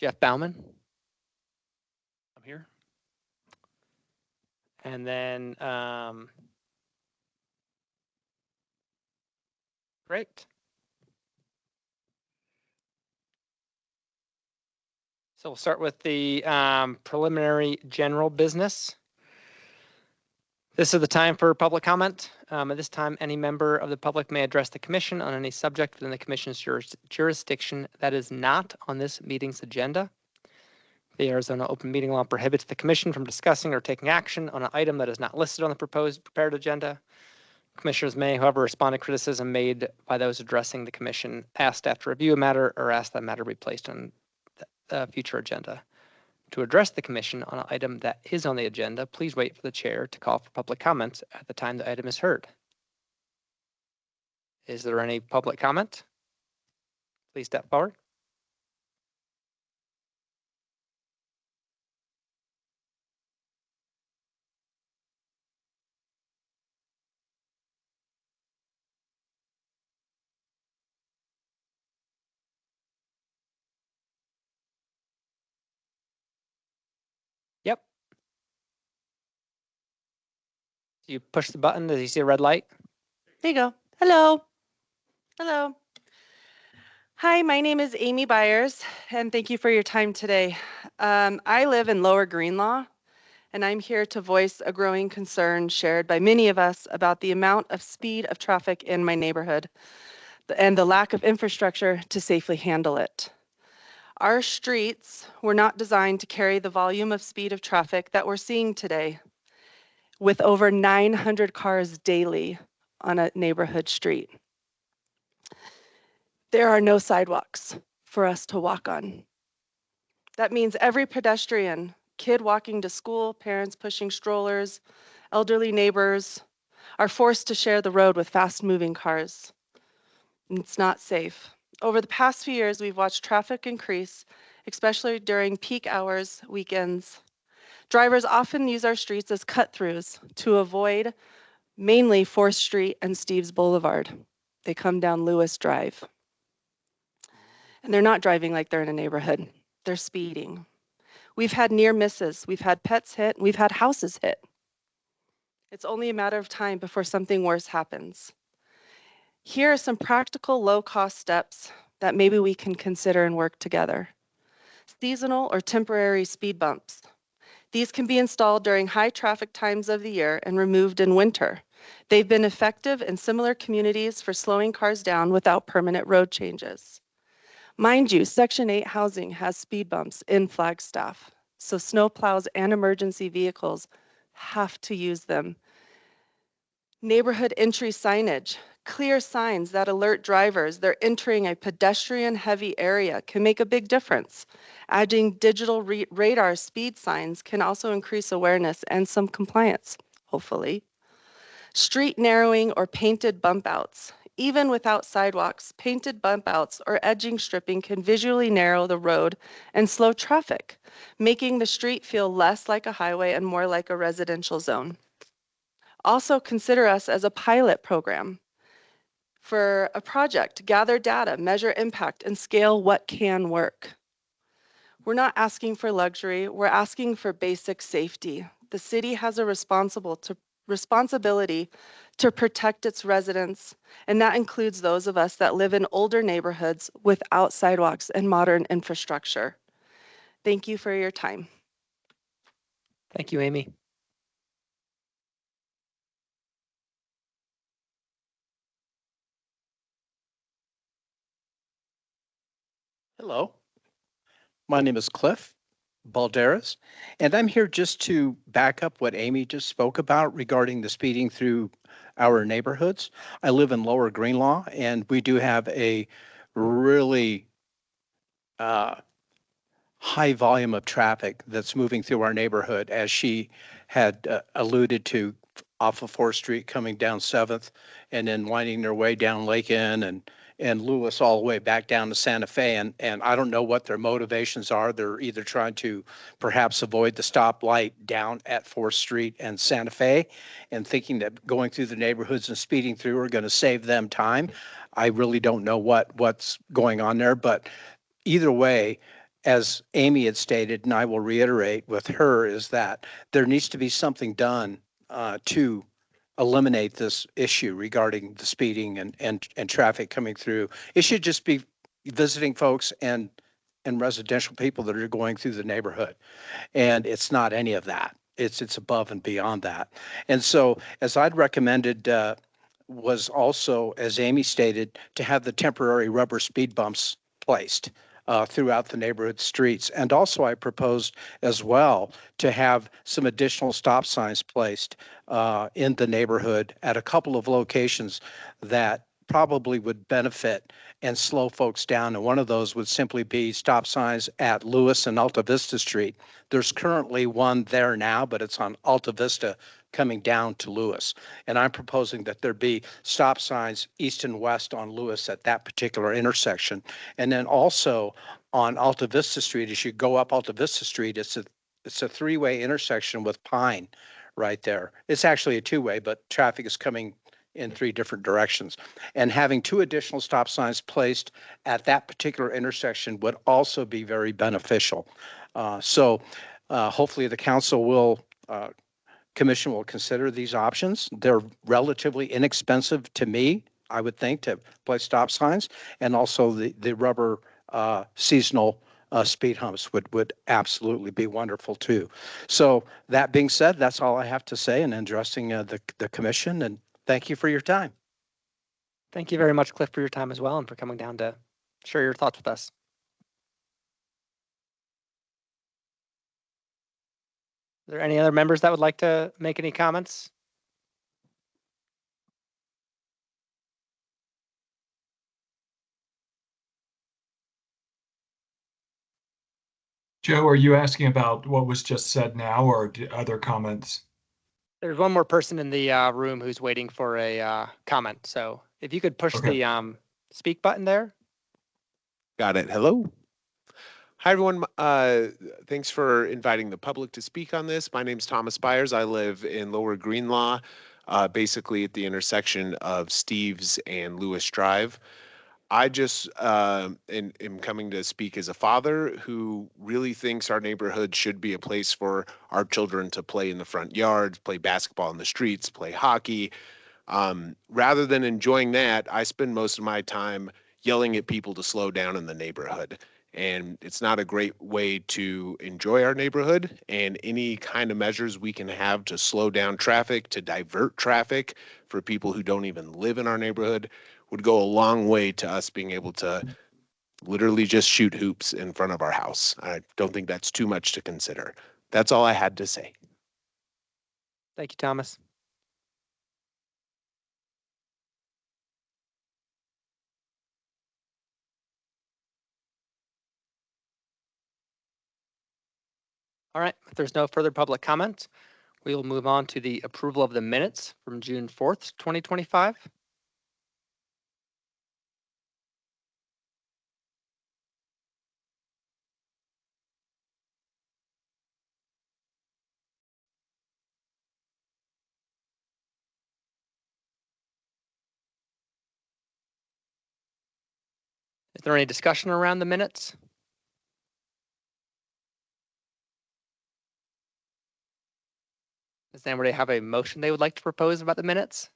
Jeff Bauman. I'm here. And then, great. So we'll start with the preliminary general business. This is the time for public comment. At this time, any member of the public may address the commission on any subject within the commission's jurisdiction that is not on this meeting's agenda. The Arizona Open Meeting Law prohibits the commission from discussing or taking action on an item that is not listed on the prepared agenda. Commissioners may, however, respond to criticism made by those addressing the commission, ask staff to review a matter, or ask that matter be placed on the future agenda. To address the commission on an item that is on the agenda, please wait for the chair to call for public comments at the time the item is heard. Is there any public comment? Please step forward. Yep. You push the button. Does you see a red light? There you go. Hello. Hello. Hi, my name is Amy Byers, and thank you for your time today. I live in Lower Greenlaw, and I'm here to voice a growing concern shared by many of us about the amount of speed of traffic in my neighborhood and the lack of infrastructure to safely handle it. Our streets were not designed to carry the volume of speed of traffic that we're seeing today, with over 900 cars daily on a neighborhood street. There are no sidewalks for us to walk on. That means every pedestrian, kid walking to school, parents pushing strollers, elderly neighbors are forced to share the road with fast-moving cars. And it's not safe. Over the past few years, we've watched traffic increase, especially during peak hours, weekends. Drivers often use our streets as cut-throughs to avoid mainly 4th Street and Steves Boulevard. They come down Lewis Drive. And they're not driving like they're in a neighborhood. They're speeding. We've had near misses. We've had pets hit. We've had houses hit. It's only a matter of time before something worse happens. Here are some practical low-cost steps that maybe we can consider and work together. Seasonal or temporary speed bumps. These can be installed during high traffic times of the year and removed in winter. They've been effective in similar communities for slowing cars down without permanent road changes. Mind you, Section 8 housing has speed bumps in Flagstaff, so snowplows and emergency vehicles have to use them. Neighborhood entry signage, clear signs that alert drivers they're entering a pedestrian-heavy area can make a big difference. Adding digital radar speed signs can also increase awareness and some compliance, hopefully. Street narrowing or painted bump outs. Even without sidewalks, painted bump outs or edging stripping can visually narrow the road and slow traffic, making the street feel less like a highway and more like a residential zone. Also consider us as a pilot program for a project, gather data, measure impact, and scale what can work. We're not asking for luxury, we're asking for basic safety. The city has a responsibility to protect its residents, and that includes those of us that live in older neighborhoods without sidewalks and modern infrastructure. Thank you for your time. Thank you, Amy. Hello, my name is Cliff Balderas, and I'm here just to back up what Amy just spoke about regarding the speeding through our neighborhoods. I live in Lower Greenlaw, and we do have a really high volume of traffic that's moving through our neighborhood, as she had alluded to, off of 4th Street coming down 7th and then winding their way down Lake Inn and Lewis all the way back down to Santa Fe. And I don't know what their motivations are. They're either trying to perhaps avoid the stoplight down at 4th Street and Santa Fe and thinking that going through the neighborhoods and speeding through are going to save them time. I really don't know what's going on there, but either way, as Amy had stated, and I will reiterate with her, is that there needs to be something done to eliminate this issue regarding the speeding and traffic coming through. It should just be visiting folks and residential people that are going through the neighborhood. And it's not any of that. It's above and beyond that. And so, as I'd recommended, was also, as Amy stated, to have the temporary rubber speed bumps placed throughout the neighborhood streets. And also, I proposed as well to have some additional stop signs placed in the neighborhood at a couple of locations that probably would benefit and slow folks down. And one of those would simply be stop signs at Lewis and Alta Vista Street. There's currently one there now, but it's on Alta Vista coming down to Lewis. And I'm proposing that there be stop signs east and west on Lewis at that particular intersection. And then also on Alta Vista Street, as you go up Alta Vista Street, it's a three-way intersection with Pine right there. It's actually a two-way, but traffic is coming in three different directions. And having two additional stop signs placed at that particular intersection would also be very beneficial. So hopefully the council will commission will consider these options. They're relatively inexpensive to me, I would think, to place stop signs, and also the rubber seasonal speed humps would absolutely be wonderful too. So that being said, that's all I have to say in addressing the commission, and thank you for your time. Thank you very much, Cliff, for your time as well and for coming down to share your thoughts with us. Are there any other members that would like to make any comments? Joe, are you asking about what was just said now or other comments? There's one more person in the room who's waiting for a comment. So if you could push Okay. the speak button there. Got it. Hello. Hi, everyone. Thanks for inviting the public to speak on this. My name is Thomas Byers. I live in Lower Greenlaw, basically at the intersection of Steves and Lewis Drive. I just am coming to speak as a father who really thinks our neighborhood should be a place for our children to play in the front yards, play basketball in the streets, play hockey. Rather than enjoying that, I spend most of my time yelling at people to slow down in the neighborhood. And it's not a great way to enjoy our neighborhood. And any kind of measures we can have to slow down traffic, to divert traffic for people who don't even live in our neighborhood would go a long way to us being able to literally just shoot hoops in front of our house. I don't think that's too much to consider. That's all I had to say. Thank you, Thomas. All right, if there's no further public comment, we will move on to the approval of the minutes from June 4th, 2025. Is there any discussion around the minutes? Does anybody have a motion they would like to propose about the minutes?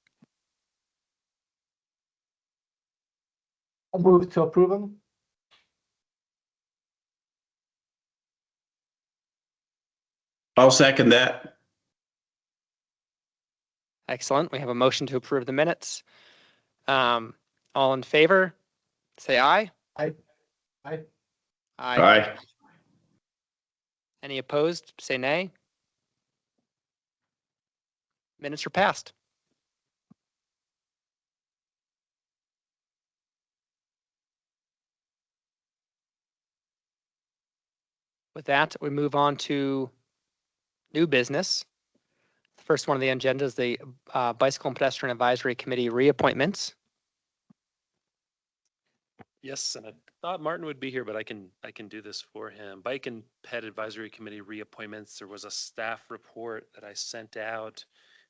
I'll move to approve them. I'll second that. Excellent. We have a motion to approve the minutes. All in favor, say aye. Aye. Aye. Aye. Any opposed, say nay. Minutes are passed. With that, we move on to new business. The first one on the agenda is the Bicycle and Pedestrian Advisory Committee reappointments. Yes, and I thought Martin would be here, but I can do this for him. Bike and Pet Advisory Committee reappointments. There was a staff report that I sent out,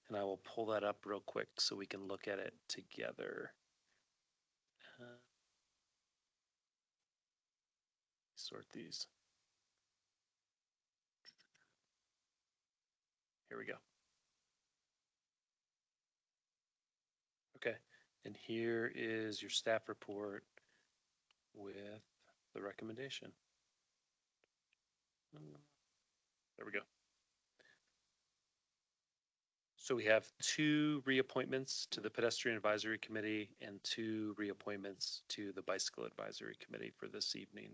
and I will pull that up real quick so we can look at it together. Sort these. Here we go. Okay, and here is your staff report with the recommendation. There we go. So we have 2 reappointments to the Pedestrian Advisory Committee and 2 reappointments to the Bicycle Advisory Committee for this evening.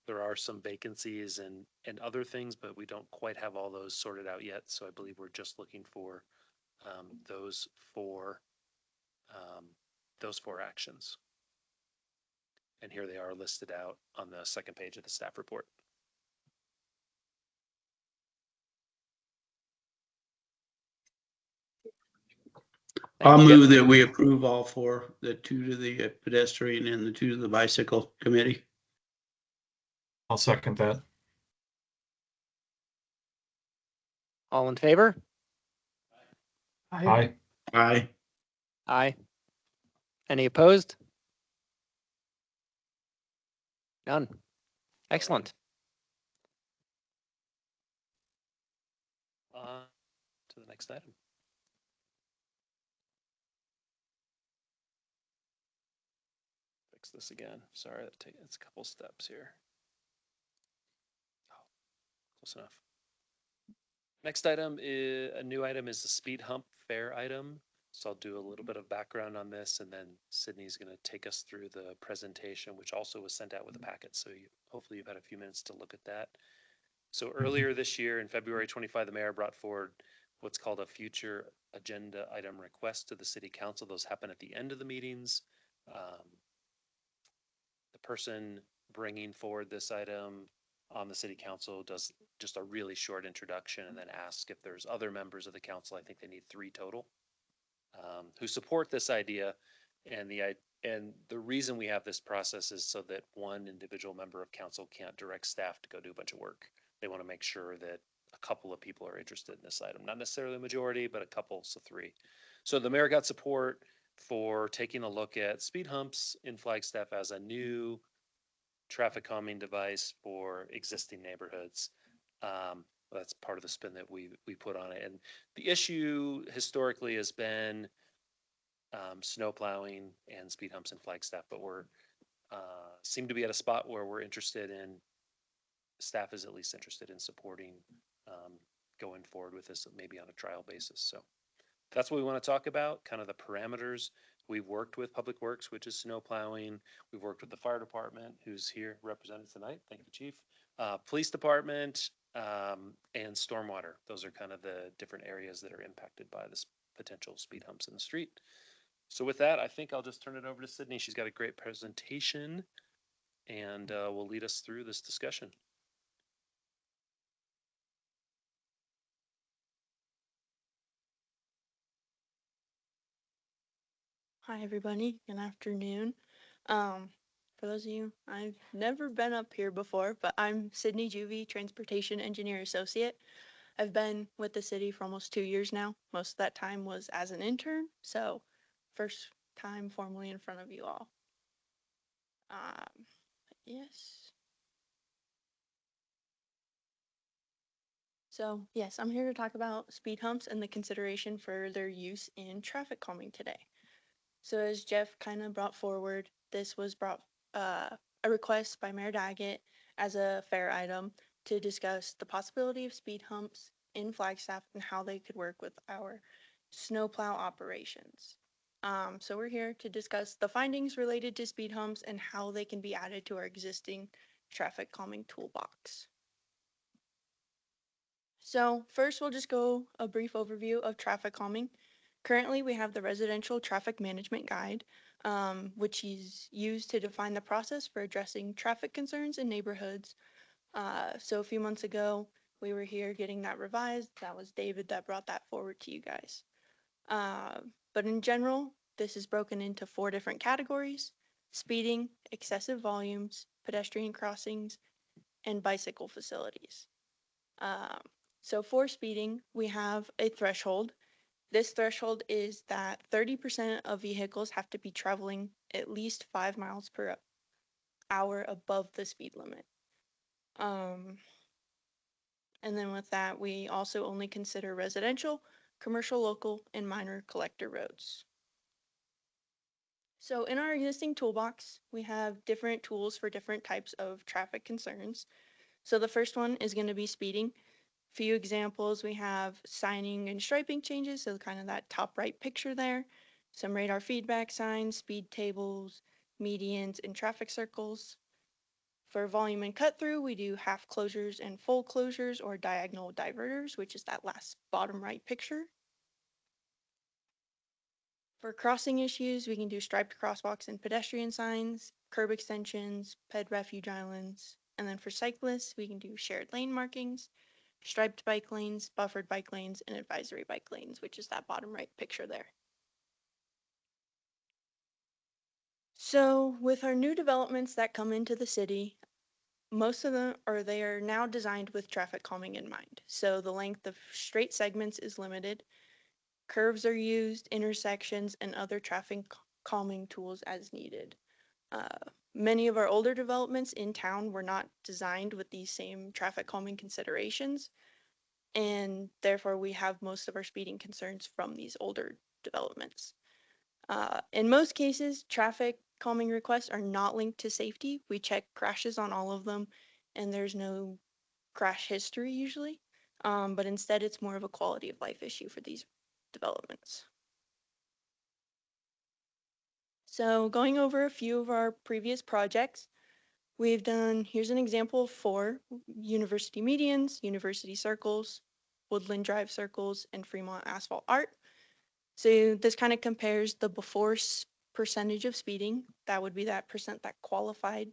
There are some vacancies and other things, but we don't quite have all those sorted out yet. So I believe we're just looking for those four actions. And here they are listed out on the second page of the staff report. I'll Thank you. move that we approve all 4, the 2 to the pedestrian and the 2 to the bicycle committee. I'll second that. All in favor? Aye. Aye. Aye. Any opposed? None. Excellent. To the next item. Fix this again. Sorry, it's a couple steps here. Oh, close enough. Next item is a new item is the speed hump fare item. So I'll do a little bit of background on this, and then Sydney's going to take us through the presentation, which also was sent out with a packet. So hopefully you've had a few minutes to look at that. So earlier this year, in February 25, the mayor brought forward what's called a future agenda item request to the city council. Those happen at the end of the meetings. The person bringing forward this item on the city council does just a really short introduction and then asks if there's other members of the council. I think they need 3 total who support this idea. And the reason we have this process is so that one individual member of council can't direct staff to go do a bunch of work. They want to make sure that a couple of people are interested in this item, not necessarily a majority, but a couple, so 3. So the mayor got support for taking a look at speed humps in Flagstaff as a new traffic calming device for existing neighborhoods. That's part of the spin that we put on it. And the issue historically has been snow plowing and speed humps in Flagstaff, but we're seem to be at a spot where we're interested in, staff is at least interested in supporting going forward with this, maybe on a trial basis. So that's what we want to talk about, kind of the parameters. We've worked with Public Works, which is snow plowing. We've worked with the fire department, who's here represented tonight. Thank you, Chief. Police department and stormwater. Those are kind of the different areas that are impacted by this potential speed humps in the street. So with that, I think I'll just turn it over to Sydney. She's got a great presentation and will lead us through this discussion. Hi, everybody. Good afternoon. For those of you, I've never been up here before, but I'm Sydney Juvie, Transportation Engineer Associate. I've been with the city for almost 2 years now. Most of that time was as an intern, so first time formally in front of you all. Yes. So, yes, I'm here to talk about speed humps and the consideration for their use in traffic calming today. So as Jeff kind of brought forward, this was brought a request by Mayor Daggett as a fair item to discuss the possibility of speed humps in Flagstaff and how they could work with our snowplow operations. So we're here to discuss the findings related to speed humps and how they can be added to our existing traffic calming toolbox. So first we'll just go a brief overview of traffic calming. Currently, we have the Residential Traffic Management Guide, which is used to define the process for addressing traffic concerns in neighborhoods. So a few months ago, we were here getting that revised. That was David that brought that forward to you guys. But in general, this is broken into 4 different categories: speeding, excessive volumes, pedestrian crossings, and bicycle facilities. So for speeding, we have a threshold. This threshold is that 30% of vehicles have to be traveling at least 5 miles per hour above the speed limit. And then with that, we also only consider residential, commercial, local, and minor collector roads. So in our existing toolbox, we have different tools for different types of traffic concerns. So the first one is going to be speeding. Few examples, we have signing and striping changes, so kind of that top right picture there. Some radar feedback signs, speed tables, medians, and traffic circles. For volume and cut through, we do half closures and full closures or diagonal diverters, which is that last bottom right picture. For crossing issues, we can do striped crosswalks and pedestrian signs, curb extensions, ped refuge islands. And then for cyclists, we can do shared lane markings, striped bike lanes, buffered bike lanes, and advisory bike lanes, which is that bottom right picture there. So with our new developments that come into the city, most of them they are now designed with traffic calming in mind. So the length of straight segments is limited. Curves are used, intersections, and other traffic calming tools as needed. Many of our older developments in town were not designed with these same traffic calming considerations, and therefore we have most of our speeding concerns from these older developments. In most cases, traffic calming requests are not linked to safety. We check crashes on all of them, and there's no crash history usually, but instead it's more of a quality of life issue for these developments. So going over a few of our previous projects, we've done, here's an example of 4 university medians, university circles, Woodland Drive circles, and Fremont asphalt art. So this kind of compares the before percentage of speeding, that would be that percent that qualified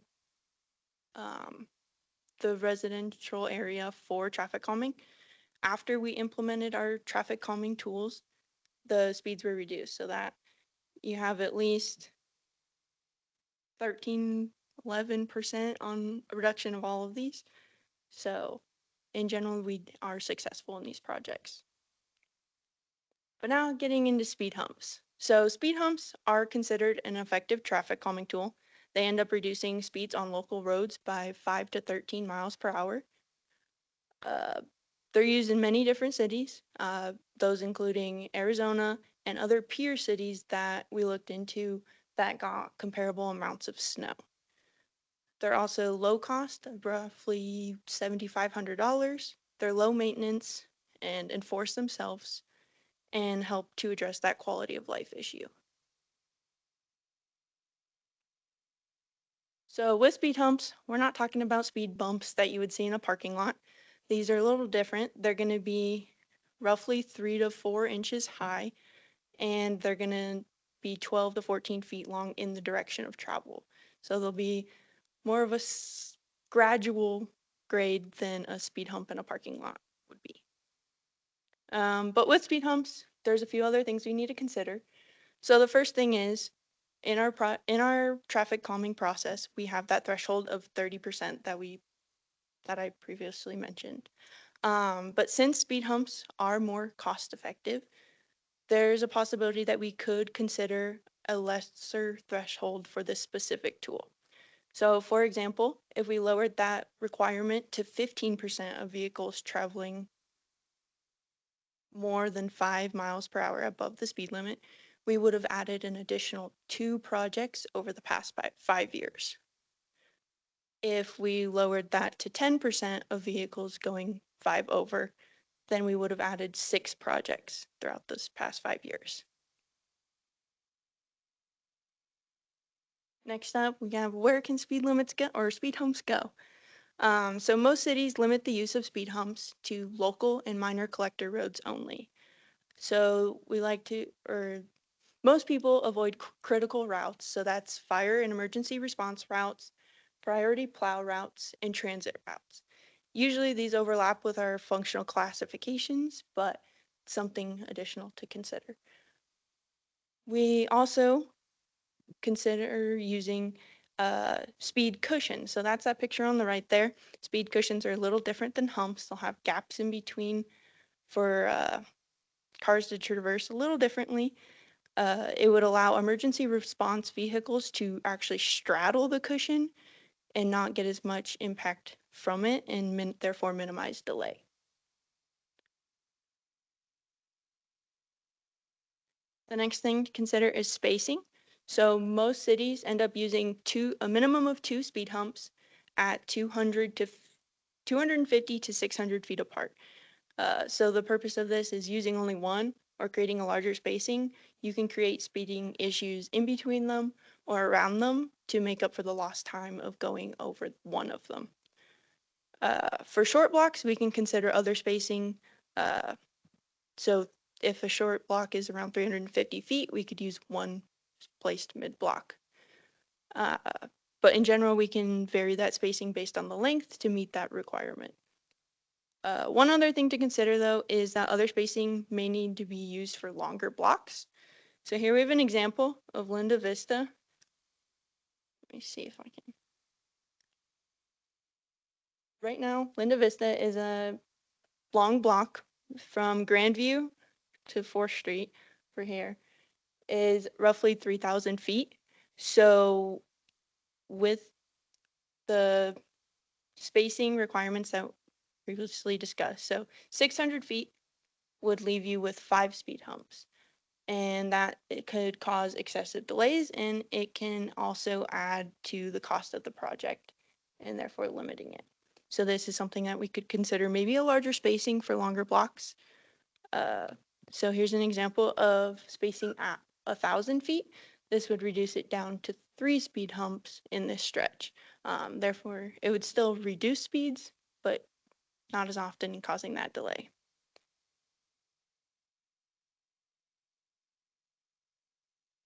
the residential area for traffic calming. After we implemented our traffic calming tools, the speeds were reduced so that you have at least 13, 11% on a reduction of all of these. So in general, we are successful in these projects. But now getting into speed humps. So speed humps are considered an effective traffic calming tool. They end up reducing speeds on local roads by 5 to 13 miles per hour. They're used in many different cities, those including Arizona and other peer cities that we looked into that got comparable amounts of snow. They're also low cost, roughly $7,500. They're low maintenance and enforce themselves and help to address that quality of life issue. So with speed humps, we're not talking about speed bumps that you would see in a parking lot. These are a little different. They're going to be roughly 3 to 4 inches high, and they're going to be 12 to 14 feet long in the direction of travel. So they'll be more of a gradual grade than a speed hump in a parking lot would be. But with speed humps, there's a few other things we need to consider. So the first thing is, in our traffic calming process, we have that threshold of 30% that I previously mentioned. But since speed humps are more cost effective, there's a possibility that we could consider a lesser threshold for this specific tool. So for example, if we lowered that requirement to 15% of vehicles traveling more than 5 miles per hour above the speed limit, we would have added an additional 2 projects over the past 5 years. If we lowered that to 10% of vehicles going 5 over, then we would have added 6 projects throughout those past 5 years. Next up, we have where can speed limits go or speed humps go? So most cities limit the use of speed humps to local and minor collector roads only. So we like to, or most people avoid critical routes. So that's fire and emergency response routes, priority plow routes, and transit routes. Usually these overlap with our functional classifications, but something additional to consider. We also consider using speed cushions. So that's that picture on the right there. Speed cushions are a little different than humps. They'll have gaps in between for cars to traverse a little differently. It would allow emergency response vehicles to actually straddle the cushion and not get as much impact from it and therefore minimize delay. The next thing to consider is spacing. So most cities end up using a minimum of 2 speed humps at 250 to 600 feet apart. So the purpose of this is using only one or creating a larger spacing. You can create speeding issues in between them or around them to make up for the lost time of going over one of them. For short blocks, we can consider other spacing. So if a short block is around 350 feet, we could use one placed mid-block. But in general, we can vary that spacing based on the length to meet that requirement. One other thing to consider, though, is that other spacing may need to be used for longer blocks. So here we have an example of Linda Vista. Let me see if I can. Right now, Linda Vista is a long block from Grandview to 4th Street for here is roughly 3,000 feet. So with the spacing requirements that previously discussed, so 600 feet would leave you with 5 speed humps. And that it could cause excessive delays, and it can also add to the cost of the project and therefore limiting it. So this is something that we could consider maybe a larger spacing for longer blocks. So here's an example of spacing at 1,000 feet. This would reduce it down to 3 speed humps in this stretch. Therefore, it would still reduce speeds, but not as often, causing that delay.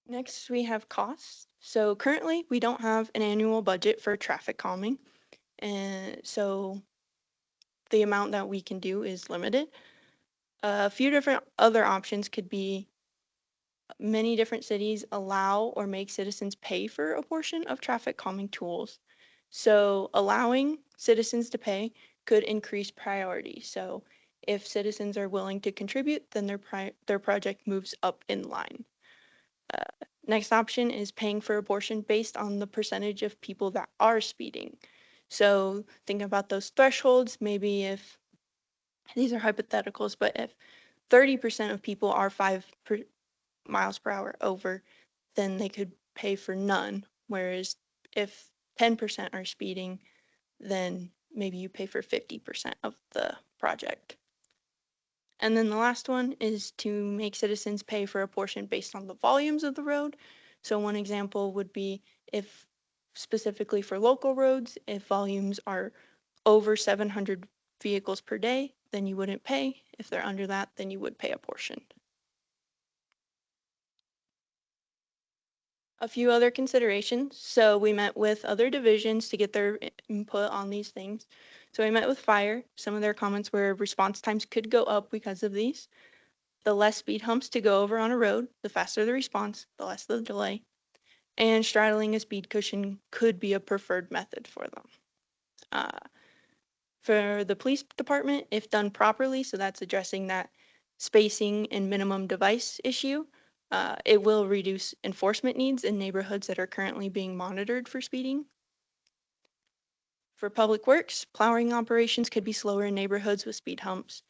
Next, we have costs. So currently, we don't have an annual budget for traffic calming, and so the amount that we can do is limited. A few different other options could be many different cities allow or make citizens pay for a portion of traffic calming tools. So allowing citizens to pay could increase priority. So if citizens are willing to contribute, then their project moves up in line. Next option is paying for a portion based on the percentage of people that are speeding. So think about those thresholds. Maybe if these are hypotheticals, but if 30% of people are 5 miles per hour over, then they could pay for none. Whereas if 10% are speeding, then maybe you pay for 50% of the project. And then the last one is to make citizens pay for a portion based on the volumes of the road. So one example would be if specifically for local roads, if volumes are over 700 vehicles per day, then you wouldn't pay. If they're under that, then you would pay a portion. A few other considerations. So we met with other divisions to get their input on these things. So we met with fire. Some of their comments were response times could go up because of these. The less speed humps to go over on a road, the faster the response, the less the delay. And straddling a speed cushion could be a preferred method for them. For the police department, if done properly, so that's addressing that spacing and minimum device issue, it will reduce enforcement needs in neighborhoods that are currently being monitored for speeding. For public works, plowing operations could be slower in neighborhoods with speed humps.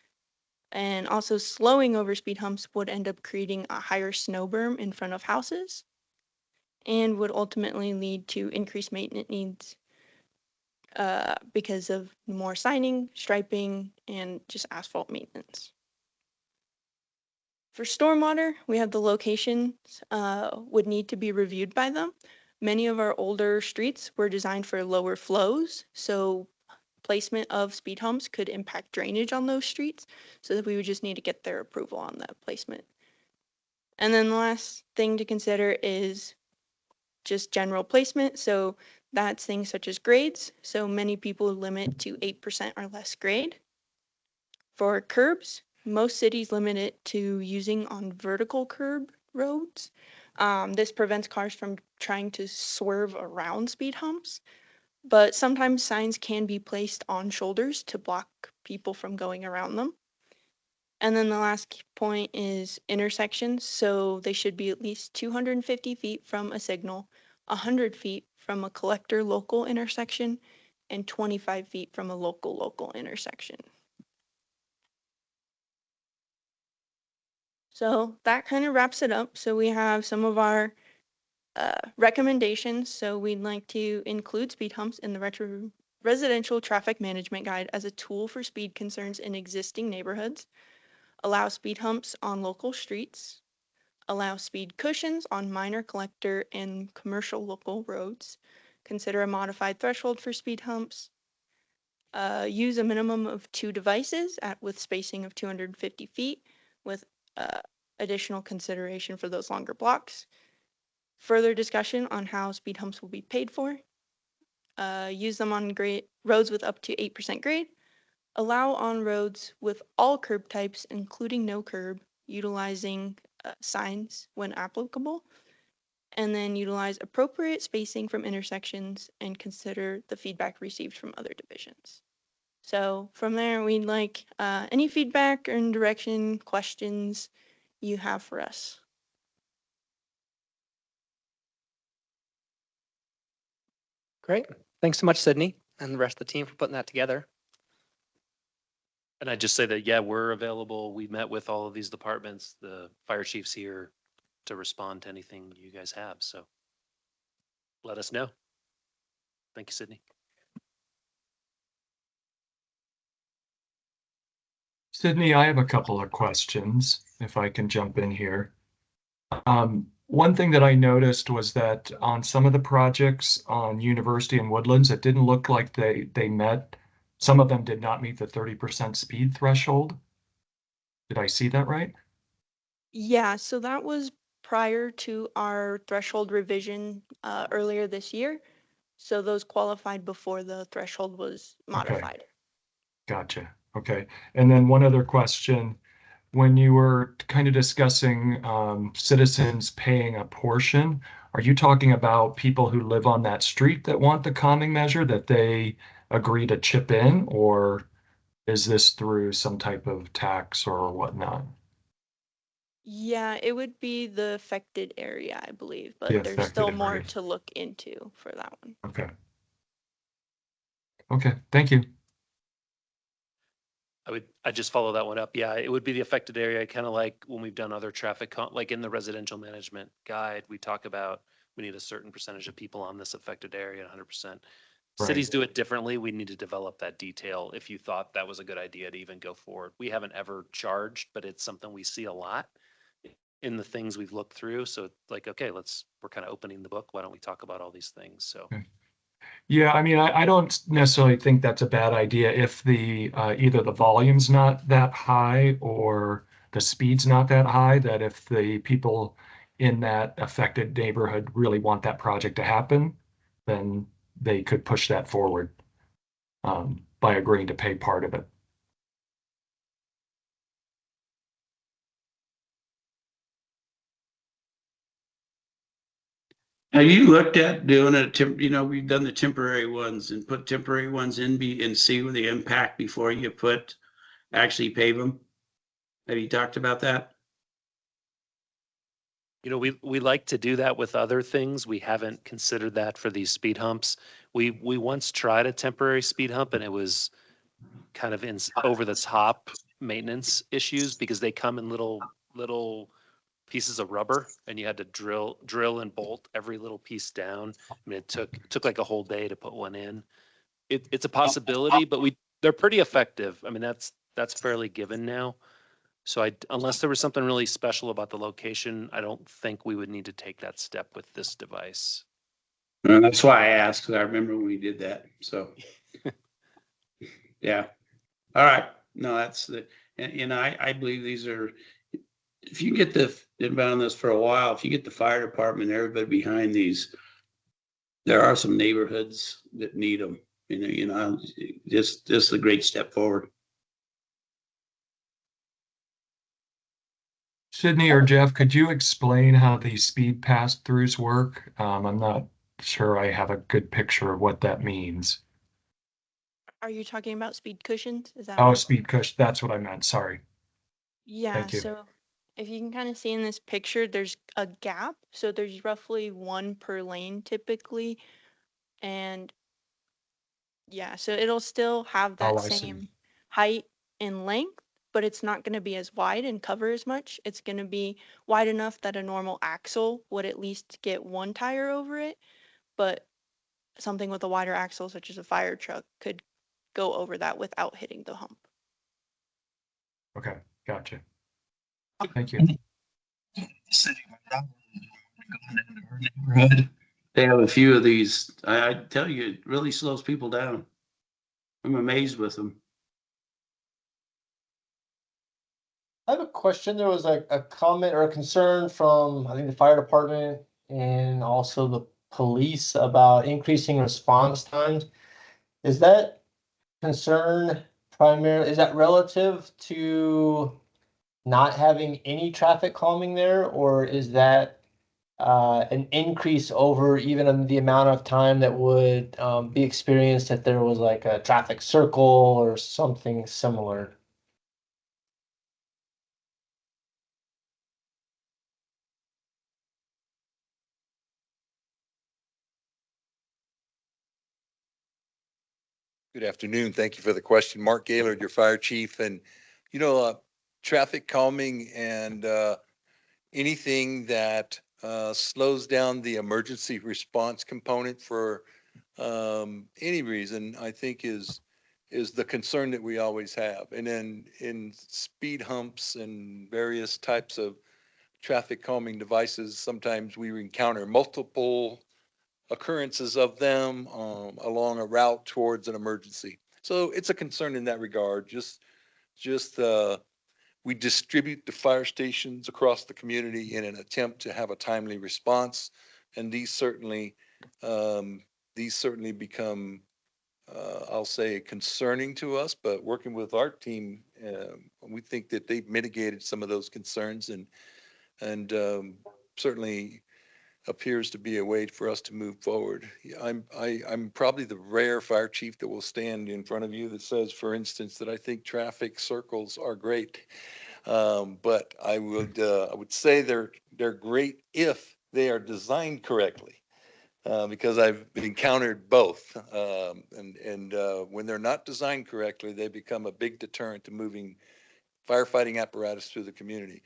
And also slowing over speed humps would end up creating a higher snow berm in front of houses and would ultimately lead to increased maintenance needs because of more signing, striping, and just asphalt maintenance. For stormwater, we have the locations would need to be reviewed by them. Many of our older streets were designed for lower flows, so placement of speed humps could impact drainage on those streets, so that we would just need to get their approval on that placement. And then the last thing to consider is just general placement. So that's things such as grades. So many people limit to 8% or less grade. For curbs, most cities limit it to using on vertical curb roads. This prevents cars from trying to swerve around speed humps, but sometimes signs can be placed on shoulders to block people from going around them. And then the last point is intersections. So they should be at least 250 feet from a signal, 100 feet from a collector local intersection, and 25 feet from a local intersection. So that kind of wraps it up. So we have some of our recommendations. So we'd like to include speed humps in the residential traffic management guide as a tool for speed concerns in existing neighborhoods. Allow speed humps on local streets. Allow speed cushions on minor collector and commercial local roads. Consider a modified threshold for speed humps. Use a minimum of 2 devices with spacing of 250 feet with uh, additional consideration for those longer blocks. Further discussion on how speed humps will be paid for. Use them on roads with up to 8% grade. Allow on roads with all curb types, including no curb, utilizing signs when applicable. And then utilize appropriate spacing from intersections and consider the feedback received from other divisions. So from there, we'd like any feedback or direction, questions you have for us. Great. Thanks so much, Sydney, and the rest of the team for putting that together. And I just say that, yeah, we're available. We met with all of these departments, the fire chief's here to respond to anything you guys have. So let us know. Thank you, Sydney. Sydney, I have a couple of questions, if I can jump in here. One thing that I noticed was that on some of the projects on University and Woodlands, it didn't look like they met, some of them did not meet the 30% speed threshold. Did I see that right? Yeah, so that was prior to our threshold revision earlier this year. So those qualified before the threshold was modified. Gotcha. Okay. And then one other question. When you were kind of discussing citizens paying a portion, are you talking about people who live on that street that want the calming measure that they agree to chip in, or is this through some type of tax or whatnot? Yeah, it would be the affected area, I believe, The but there's still affected more area. to look into for that one. Okay. Okay, thank you. I just follow that one up. Yeah, it would be the affected area, kind of like when we've done other traffic, like in the residential management guide, we talk about we need a certain percentage of people on this affected area, 100%. Cities Right. do it differently. We need to develop that detail if you thought that was a good idea to even go forward. We haven't ever charged, but it's something we see a lot in the things we've looked through. So like, okay, we're kind of opening the book. Why don't we talk about all these things? So. Okay. Yeah, I mean, I don't necessarily think that's a bad idea if the either the volume's not that high or the speed's not that high, that if the people in that affected neighborhood really want that project to happen, then they could push that forward by agreeing to pay part of it. Have you looked at doing we've done the temporary ones and put temporary ones in and see the impact before you actually pave them? Have you talked about that? You know, we like to do that with other things. We haven't considered that for these speed humps. We once tried a temporary speed hump and it was kind of over the top maintenance issues because they come in little pieces of rubber and you had to drill and bolt every little piece down. I mean, it took like a whole day to put one in. It's a possibility, but they're pretty effective. I mean, that's fairly given now. So unless there was something really special about the location, I don't think we would need to take that step with this device. And that's why I asked, because I remember when we did that. So, yeah. All right. No, I believe these are, if you get been on this for a while, if you get the fire department, everybody behind these, there are some neighborhoods that need them. This is a great step forward. Sydney or Jeff, could you explain how the speed pass-throughs work? I'm not sure I have a good picture of what that means. Are you talking about speed cushions? Is that Oh, what? speed cushion, that's what I meant, sorry. Yeah, Thank you. so if you can kind of see in this picture, there's a gap. So there's roughly one per lane typically. And yeah, so it'll still have that Oh, I see. same height and length, but it's not going to be as wide and cover as much. It's going to be wide enough that a normal axle would at least get one tire over it, but something with a wider axle, such as a fire truck, could go over that without hitting the hump. Okay, gotcha. Thank you. City, going into our neighborhood. They have a few of these. I tell you, it really slows people down. I'm amazed with them. I have a question. There was a comment or a concern from, I think, the fire department and also the police about increasing response times. Is that concern primarily, is that relative to not having any traffic calming there, or is that an increase over even the amount of time that would be experienced if there was like a traffic circle or something similar? Good afternoon. Thank you for the question. Mark Gaylord, your fire chief. And, you know, traffic calming and anything that slows down the emergency response component for any reason, I think is the concern that we always have. And then in speed humps and various types of traffic calming devices, sometimes we encounter multiple occurrences of them along a route towards an emergency. So it's a concern in that regard. Just we distribute the fire stations across the community in an attempt to have a timely response, and these certainly become, I'll say, concerning to us. But working with our team, we think that they've mitigated some of those concerns, and certainly appears to be a way for us to move forward. I'm probably the rare fire chief that will stand in front of you that says, for instance, that I think traffic circles are great. But I would say they're great if they are designed correctly. Because I've encountered both, and when they're not designed correctly, they become a big deterrent to moving firefighting apparatus through the community.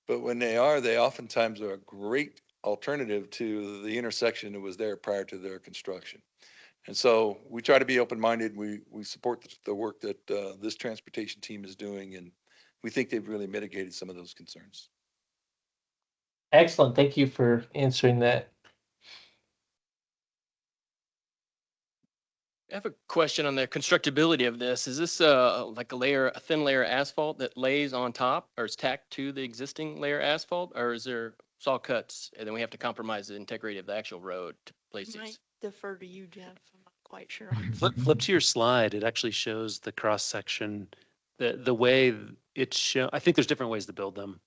But when they oftentimes are a great alternative to the intersection that was there prior to their construction. And so we try to be open-minded. We support the work that this transportation team is doing, and we think they've really mitigated some of those concerns. Excellent. Thank you for answering that. I have a question on the constructability of this. Is this like a thin layer of asphalt that lays on top or is tacked to the existing layer of asphalt, or is there saw cuts and then we have to compromise the integrity of the actual road to place Might these? defer to you, Jeff. I'm not quite sure. Flip to your slide. It actually shows the cross section, the way it's shown. I think there's different ways to build them.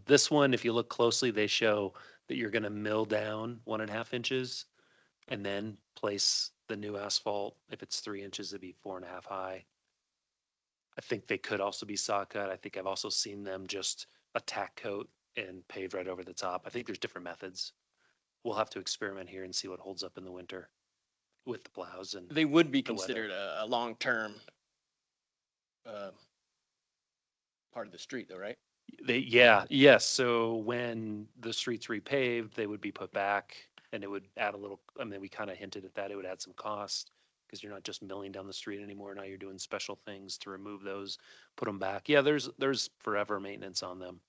This one, if you look closely, they show that you're going to mill down 1.5 inches and then place the new asphalt. If it's 3 inches, it'd be 4.5 high. I think they could also be saw cut. I think I've also seen them just a tack coat and paved right over the top. I think there's different methods. We'll have to experiment here and see what holds up in the winter with the plows and They would be the weather. considered a long-term part of the street though, right? Yes. So when the street's repaved, they would be put back and it would add a little, I mean, we kind of hinted at that. It would add some cost because you're not just milling down the street anymore. Now you're doing special things to remove those, put them back. Yeah, there's forever maintenance on them.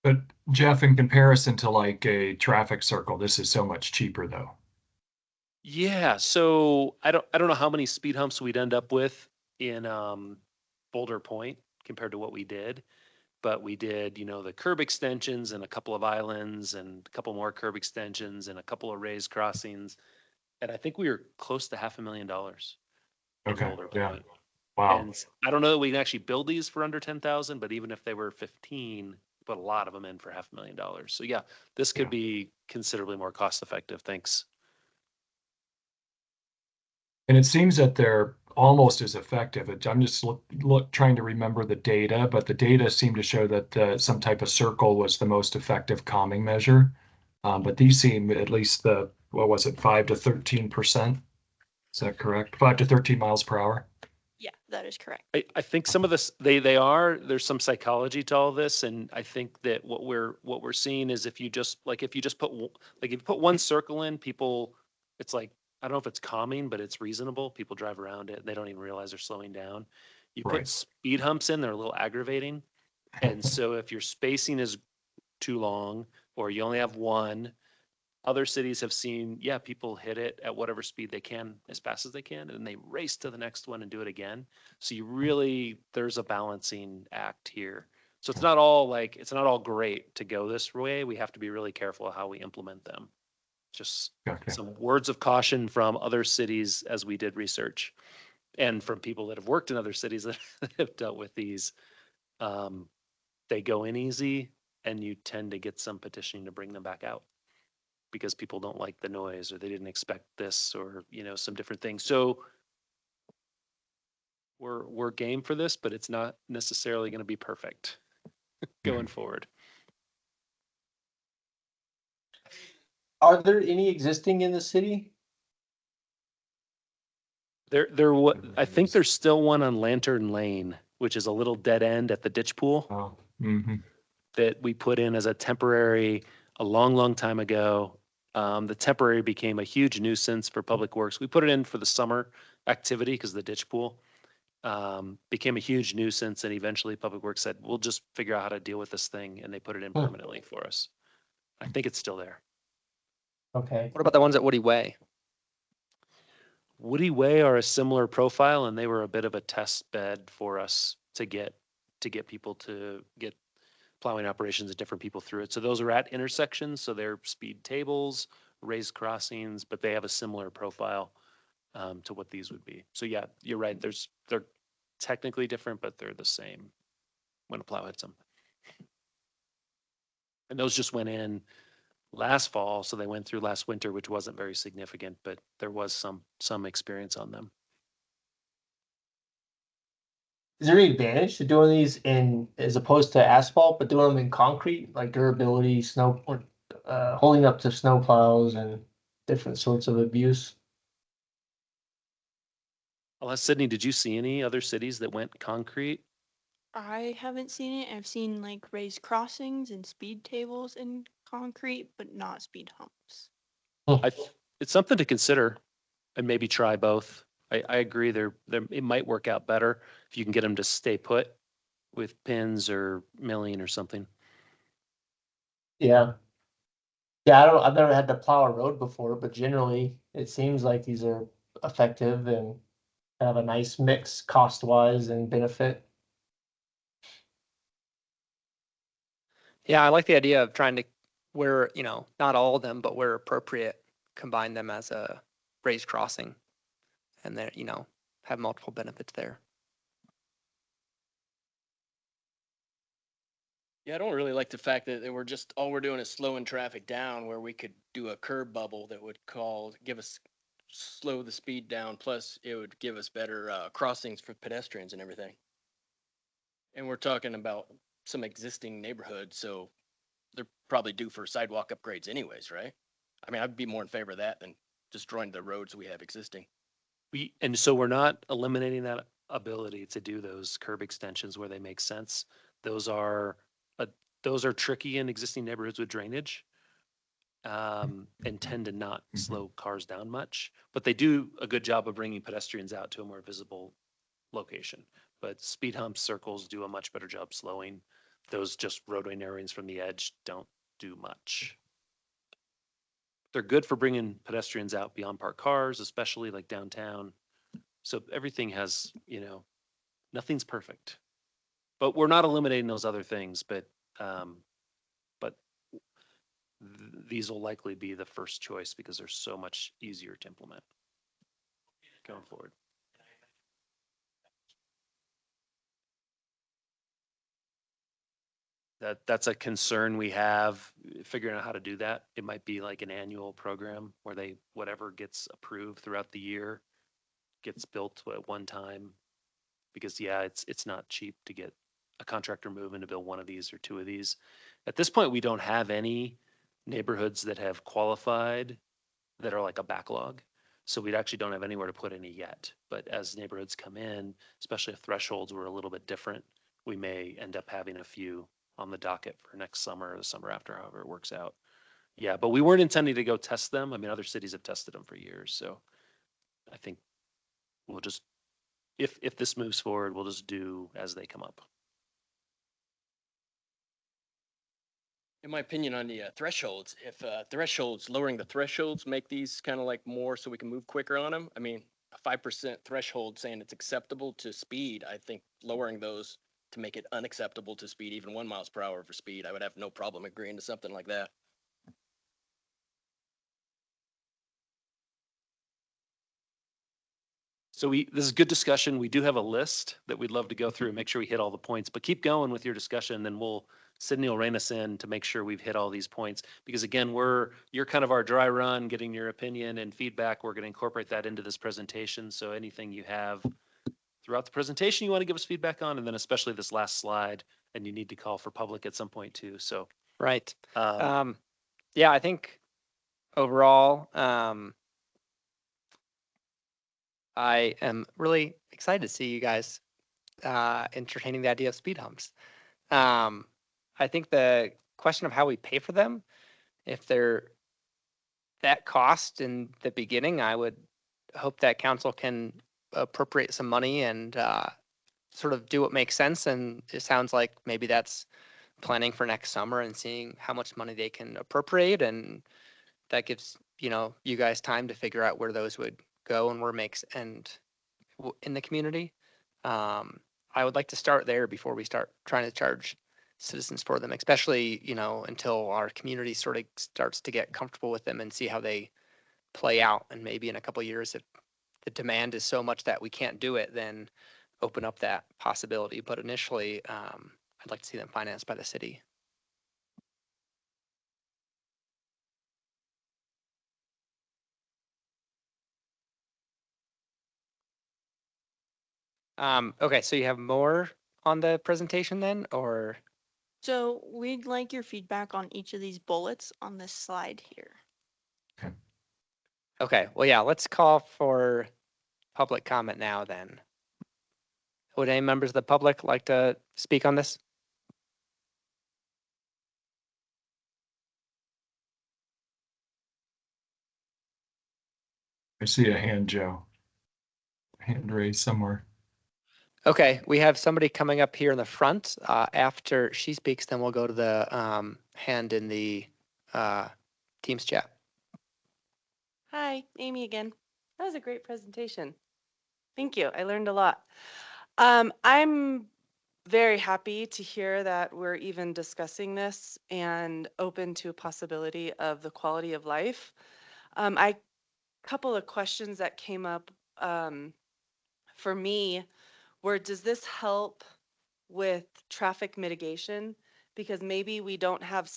But Jeff, in comparison to like a traffic circle, this is so much cheaper though. Yeah, so I don't know how many speed humps we'd end up with in Boulder Point compared to what we did, but we did, the curb extensions and a couple of islands and a couple more curb extensions and a couple of raised crossings. And I think we were close to $500,000 in Okay, Boulder yeah. Point. Wow. And I don't know that we can actually build these for under 10,000, but even if they were 15, put a lot of them in for $500,000. So yeah, this could Yeah. be considerably more cost effective. Thanks. And it seems that they're almost as effective. I'm just trying to remember the data, but the data seem to show that some type of circle was the most effective calming measure. But these seem at least 5 to 13%. Is that correct? 5 to 13 miles per hour. That is correct. I think some of this, there's some psychology to all this. And I think that what we're seeing is if you just put one circle in, people, it's like, I don't know if it's calming, but it's reasonable. People drive around it and they don't even realize they're slowing down. You put Right. speed humps in, they're a little aggravating. And so if your spacing is too long, or you only have one, other cities have seen, yeah, people hit it at whatever speed they can, as fast as they can, and they race to the next one and do it again. So there's a balancing act here. So it's not all great to go this way. We have to be really careful how we implement them. Just Okay. some words of caution from other cities as we did research, and from people that have worked in other cities that have dealt with these. They go in easy, and you tend to get some petitioning to bring them back out, because people don't like the noise, or they didn't expect this, or some different things. So we're game for this, but it's not necessarily going to be perfect going forward. Are there any existing in the city? I think there's still one on Lantern Lane, which is a little dead end at the ditch pool Oh, mm-hmm. that we put in as a temporary a long, long time ago. The temporary became a huge nuisance for Public Works. We put it in for the summer activity because the ditch pool became a huge nuisance, and eventually Public Works said, we'll just figure out how to deal with this thing, and they put it in permanently for us. I think it's still there. Okay. What about the ones at Woody Way? Woody Way are a similar profile, and they were a bit of a test bed for us to get people to get plowing operations and different people through it. So those are at intersections, so they're speed tables, raised crossings, but they have a similar profile to what these would be. So yeah, you're right. They're technically different, but they're the same when a plow hits them. And those just went in last fall, so they went through last winter, which wasn't very significant, but there was some experience on them. Is there any advantage to doing these in as opposed to asphalt, but doing them in concrete, like durability, snow, holding up to snow plows and different sorts of abuse? Well, Sydney, did you see any other cities that went concrete? I haven't seen it. I've seen like raised crossings and speed tables in concrete, but not speed humps. It's something to consider, and maybe try both. I agree. It might work out better if you can get them to stay put with pins or milling or something. Yeah. I've never had to plow a road before, but generally it seems like these are effective and have a nice mix cost wise and benefit. Yeah, I like the idea of trying to, where, not all of them, but where appropriate, combine them as a raised crossing, and then, have multiple benefits there. Yeah, I don't really like the fact that all we're doing is slowing traffic down, where we could do a curb bubble that would slow the speed down. Plus it would give us better crossings for pedestrians and everything. And we're talking about some existing neighborhoods, so they're probably due for sidewalk upgrades anyways, right? I mean, I'd be more in favor of that than destroying the roads we have existing. And so we're not eliminating that ability to do those curb extensions where they make sense. Those are tricky in existing neighborhoods with drainage, and tend to not slow cars down much, but they do a good job of bringing pedestrians out to a more visible location. But speed humps, circles do a much better job slowing. Those just roadway narrowings from the edge don't do much. They're good for bringing pedestrians out beyond parked cars, especially like downtown. So everything has, nothing's perfect, but we're not eliminating those other things. But these will likely be the first choice because they're so much easier to implement going forward. That's a concern we have, figuring out how to do that. It might be like an annual program where whatever gets approved throughout the year gets built at one time, because it's not cheap to get a contractor moving to build one of these or two of these. At this point, we don't have any neighborhoods that have qualified that are like a backlog. So we actually don't have anywhere to put any yet. But as neighborhoods come in, especially if thresholds were a little bit different, we may end up having a few on the docket for next summer or the summer after, however it works out. Yeah, but we weren't intending to go test them. I mean, other cities have tested them for years. So I think we'll just, if this moves forward, we'll just do as they come up. In my opinion on the thresholds, if lowering the thresholds make these kind of like more so we can move quicker on them. I mean, a 5% threshold saying it's acceptable to speed, I think lowering those to make it unacceptable to speed, even 1 miles per hour for speed, I would have no problem agreeing to something like that. So this is good discussion. We do have a list that we'd love to go through and make sure we hit all the points, but keep going with your discussion, then Sydney will rein us in to make sure we've hit all these points. Because again, you're kind of our dry run, getting your opinion and feedback. We're going to incorporate that into this presentation. So anything you have throughout the presentation you want to give us feedback on, and then especially this last slide, and you need to call for public at some point too. So Right. Yeah, I think overall, I am really excited to see you guys entertaining the idea of speed humps. I think the question of how we pay for them, if they're that cost in the beginning, I would hope that council can appropriate some money and sort of do what makes sense. And it sounds like maybe that's planning for next summer and seeing how much money they can appropriate, and that gives you guys time to figure out where those would go and where makes and in the community. I would like to start there before we start trying to charge citizens for them, especially until our community sort of starts to get comfortable with them and see how they play out. And maybe in a couple of years, if the demand is so much that we can't do it, then open up that possibility. But initially, I'd like to see them financed by the city. Okay, so you have more on the presentation then, or? So we'd like your feedback on each of these bullets on this slide here. Okay, well, yeah, let's call for public comment now then. Would any members of the public like to speak on this? I see a hand, Joe. Hand raised somewhere. Okay, we have somebody coming up here in the front. After she speaks, then we'll go to the hand in the Teams chat. Hi, Amy again. That was a great presentation. Thank you. I learned a lot. I'm very happy to hear that we're even discussing this and open to a possibility of the quality of life. I couple of questions that came up for me were, does this help with traffic mitigation? Because maybe we don't have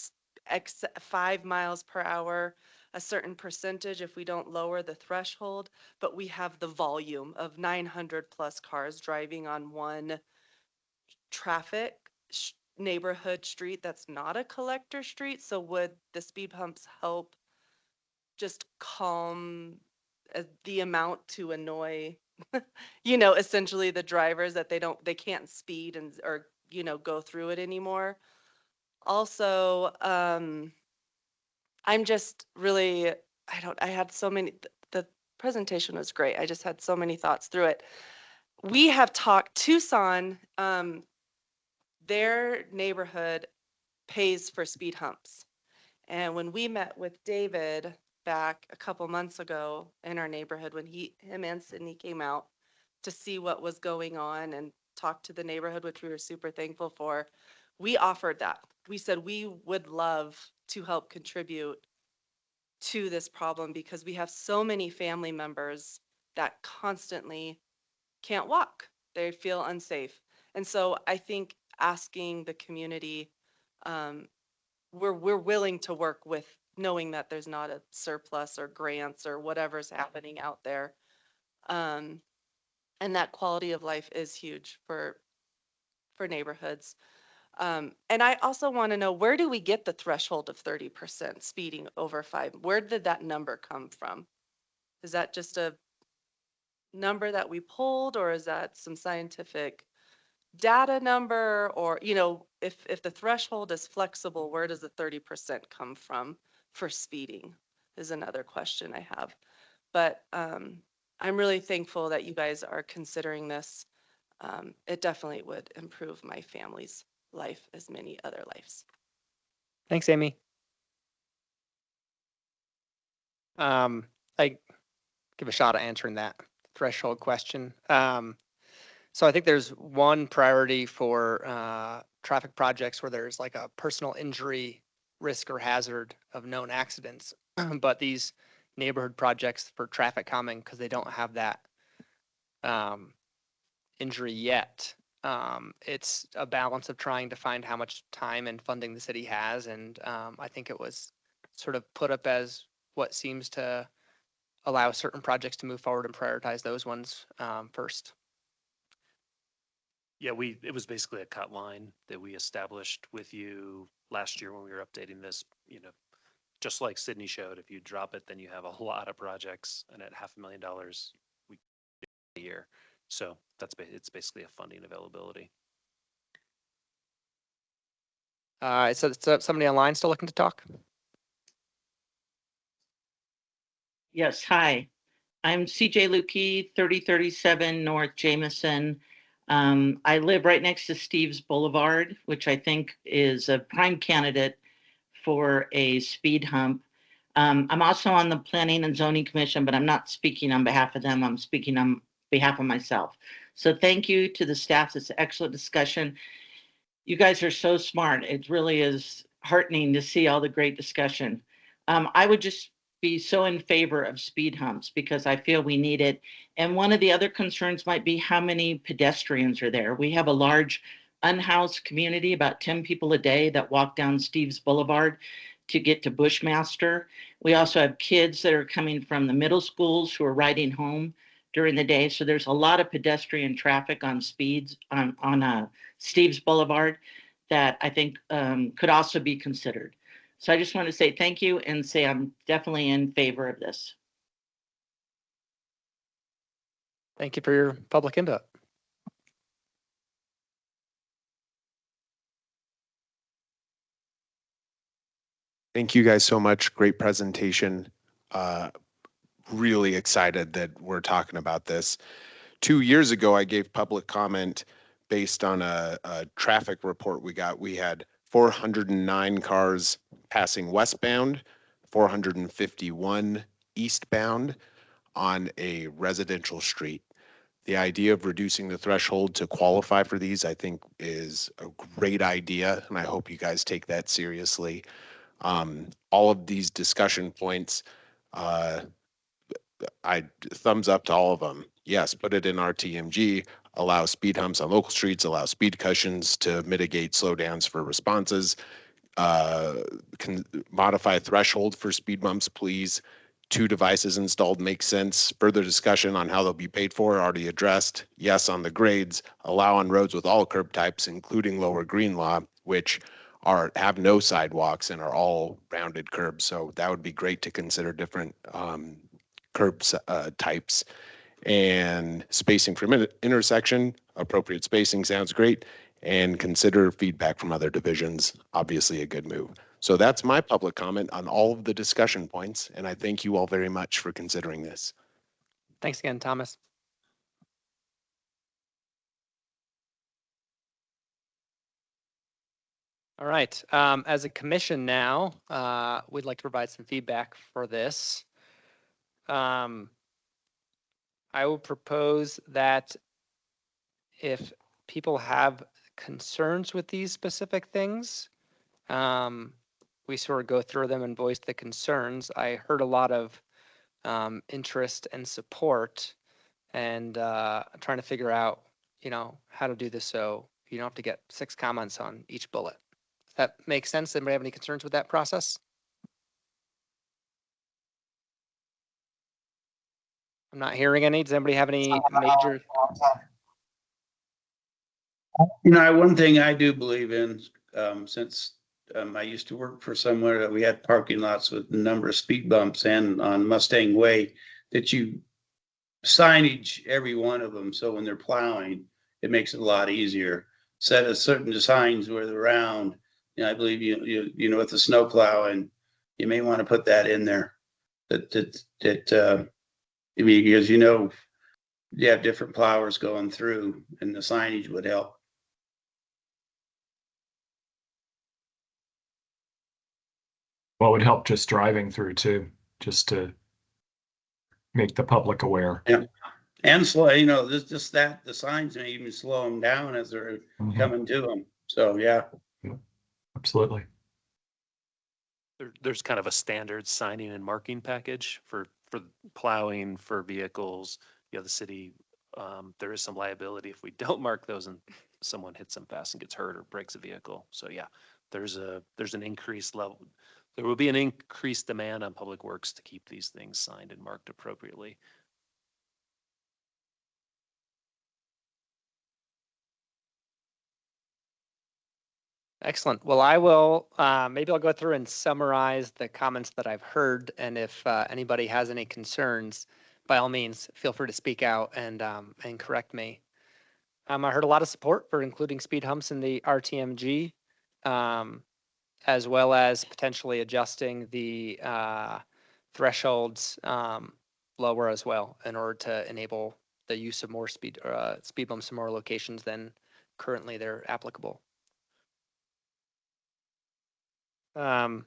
5 miles per hour, a certain percentage if we don't lower the threshold, but we have the volume of 900 plus cars driving on one traffic neighborhood street that's not a collector street. So would the speed bumps help just calm the amount to annoy, essentially the drivers that they can't speed and or go through it anymore? Also, I'm just really I had so many. The presentation was great. I just had so many thoughts through it. We have talked Tucson. Their neighborhood pays for speed humps. And when we met with David back a couple months ago in our neighborhood, when him and Sydney came out to see what was going on and talk to the neighborhood, which we were super thankful for, we offered that. We said we would love to help contribute to this problem because we have so many family members that constantly can't walk. They feel unsafe. And so I think asking the community, we're willing to work with knowing that there's not a surplus or grants or whatever's happening out there. And that quality of life is huge for neighborhoods. And I also want to know, where do we get the threshold of 30% speeding over 5? Where did that number come from? Is that just a number that we pulled, or is that some scientific data number? Or, if the threshold is flexible, where does the 30% come from for speeding is another question I have. But I'm really thankful that you guys are considering this. It definitely would improve my family's life as many other lives. Thanks, Amy. I give a shot at answering that threshold question. So I think there's one priority for traffic projects where there's like a personal injury risk or hazard of known accidents. But these neighborhood projects for traffic calming, because they don't have that injury yet, it's a balance of trying to find how much time and funding the city has. And I think it was sort of put up as what seems to allow certain projects to move forward and prioritize those ones first. Yeah, it was basically a cut line that we established with you last year when we were updating this, just like Sydney showed, if you drop it, then you have a lot of projects, and at $500,000 a year. So it's basically a funding availability. So somebody online still looking to talk? Yes, hi. I'm CJ Lukey, 3037 North Jameson. I live right next to Steve's Boulevard, which I think is a prime candidate for a speed hump. I'm also on the Planning and Zoning Commission, but I'm not speaking on behalf of them. I'm speaking on behalf of myself. So thank you to the staff. It's an excellent discussion. You guys are so smart. It really is heartening to see all the great discussion. I would just be so in favor of speed humps because I feel we need it. And one of the other concerns might be how many pedestrians are there. We have a large unhoused community, about 10 people a day that walk down Steve's Boulevard to get to Bushmaster. We also have kids that are coming from the middle schools who are riding home during the day. So there's a lot of pedestrian traffic on Steve's Boulevard that I think could also be considered. So I just want to say thank you and say I'm definitely in favor of this. Thank you for your public input. Thank you guys so much. Great presentation. Really excited that we're talking about this. 2 years ago, I gave public comment based on a traffic report we got. We had 409 cars passing westbound, 451 eastbound on a residential street. The idea of reducing the threshold to qualify for these, I think, is a great idea, and I hope you guys take that seriously. All of these discussion points, I thumbs up to all of them. Yes, put it in our TMG, allow speed humps on local streets, allow speed cushions to mitigate slowdowns for responses, can modify threshold for speed bumps, please. 2 devices installed makes sense. Further discussion on how they'll be paid for already addressed. Yes on the grades, allow on roads with all curb types, including lower green law, which have no sidewalks and are all rounded curbs. So that would be great to consider different curb types. And spacing from intersection, appropriate spacing sounds great. And consider feedback from other divisions, obviously a good move. So that's my public comment on all of the discussion points. And I thank you all very much for considering this. Thanks again, Thomas. All right. As a commission now, we'd like to provide some feedback for this. I will propose that if people have concerns with these specific things, we sort of go through them and voice the concerns. I heard a lot of interest and support, and I'm trying to figure out, how to do this so you don't have to get 6 comments on each bullet. Does that make sense? Anybody have any concerns with that process? I'm not hearing any. Does anybody have any major? One thing I do believe in, since I used to work for somewhere that we had parking lots with a number of speed bumps and on Mustang Way, that you signage every one of them, so when they're plowing, it makes it a lot easier. Set of certain signs where they're round, I believe with the snow plowing, you may want to put that in there. Because you have different plowers going through, and the signage would help. Well, it would help just driving through too, just to make the public aware. Yeah. And slow, the signs may even slow them down as they're coming to them. So, yeah. Absolutely. There's kind of a standard signing and marking package for plowing for vehicles. The city, there is some liability if we don't mark those and someone hits them fast and gets hurt or breaks a vehicle. So yeah, there's an increased level. There will be an increased demand on Public Works to keep these things signed and marked appropriately. Excellent. Well, I will, maybe I'll go through and summarize the comments that I've heard. And if anybody has any concerns, by all means, feel free to speak out and correct me. I heard a lot of support for including speed humps in the RTMG, as well as potentially adjusting the thresholds lower as well in order to enable the use of more speed bumps in more locations than currently they're applicable. I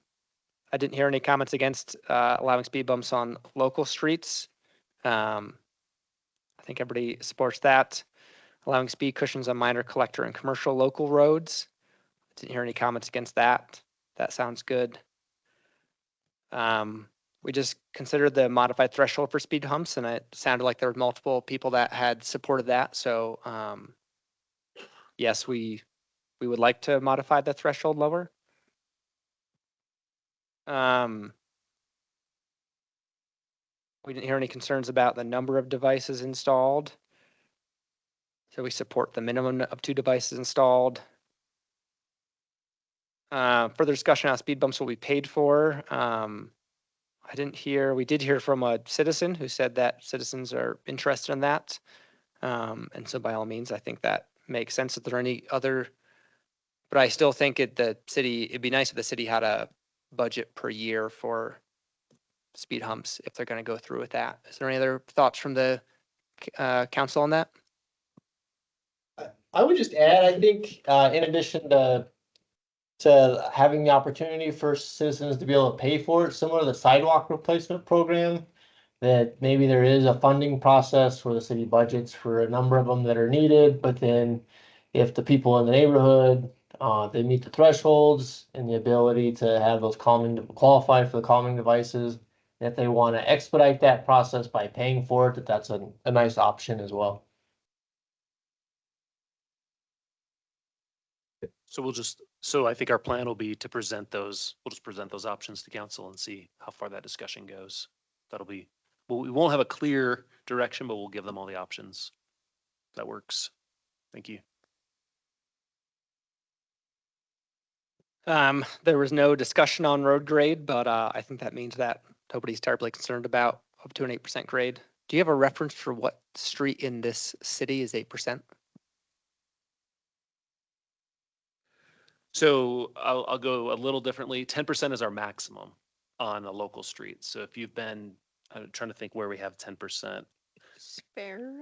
didn't hear any comments against allowing speed bumps on local streets. I think everybody supports that. Allowing speed cushions on minor collector and commercial local roads. Didn't hear any comments against that. That sounds good. We just considered the modified threshold for speed humps, and it sounded like there were multiple people that had supported that. So yes, we would like to modify the threshold lower. We didn't hear any concerns about the number of devices installed. So we support the minimum of 2 devices installed. Further discussion on speed bumps will be paid for. We did hear from a citizen who said that citizens are interested in that. And so by all means, I think that makes sense. If there are any other, but I still think it'd be nice if the city had a budget per year for speed humps if they're going to go through with that. Is there any other thoughts from the council on that? I would just add, I think, in addition to having the opportunity for citizens to be able to pay for it, similar to the sidewalk replacement program, that maybe there is a funding process where the city budgets for a number of them that are needed, but then if the people in the neighborhood, they meet the thresholds and the ability to have those qualify for the calming devices, if they want to expedite that process by paying for it, that's a nice option as well. So I think our plan will be to present those, we'll just present those options to council and see how far that discussion goes. We won't have a clear direction, but we'll give them all the options. That works. Thank you. There was no discussion on road grade, but I think that means that nobody's terribly concerned about up to an 8% grade. Do you have a reference for what street in this city is 8%? So I'll go a little differently. 10% is our maximum on a local street. So if you've been, I'm trying to think where we have 10%. Sparrow?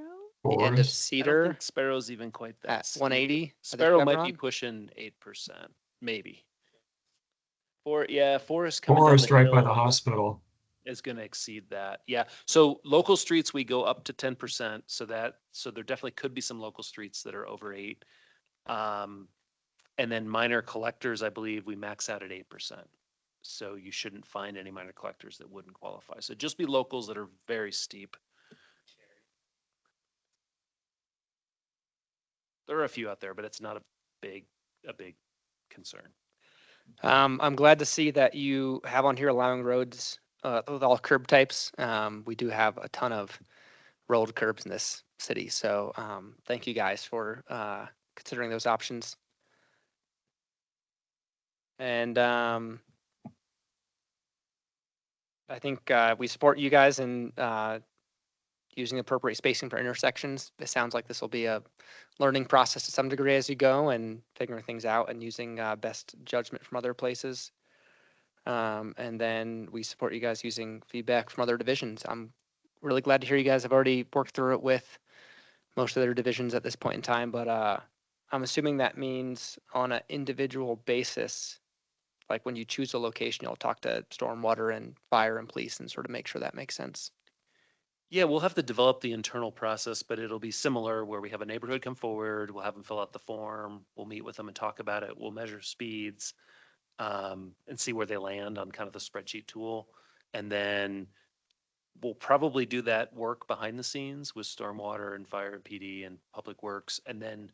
The end of I don't Cedar think Sparrow's even quite that. at 180. Sparrow might be pushing 8%, maybe. Forest coming down Forest the right by hill the hospital. is going to exceed that. Yeah. So local streets, we go up to 10%. So there definitely could be some local streets that are over 8. And then minor collectors, I believe we max out at 8%. So you shouldn't find any minor collectors that wouldn't qualify. So just be locals that are very steep. There are a few out there, but it's not a big concern. I'm glad to see that you have on here allowing roads with all curb types. We do have a ton of rolled curbs in this city. So thank you guys for considering those options. And I think we support you guys in using appropriate spacing for intersections. It sounds like this will be a learning process to some degree as you go and figuring things out and using best judgment from other places. And then we support you guys using feedback from other divisions. I'm really glad to hear you guys have already worked through it with most of their divisions at this point in time, but I'm assuming that means on an individual basis, like when you choose a location, you'll talk to stormwater and fire and police and sort of make sure that makes sense. Yeah, we'll have to develop the internal process, but it'll be similar where we have a neighborhood come forward, we'll have them fill out the form, we'll meet with them and talk about it, we'll measure speeds, and see where they land on kind of the spreadsheet tool. And then we'll probably do that work behind the scenes with stormwater and fire and PD and public works, and then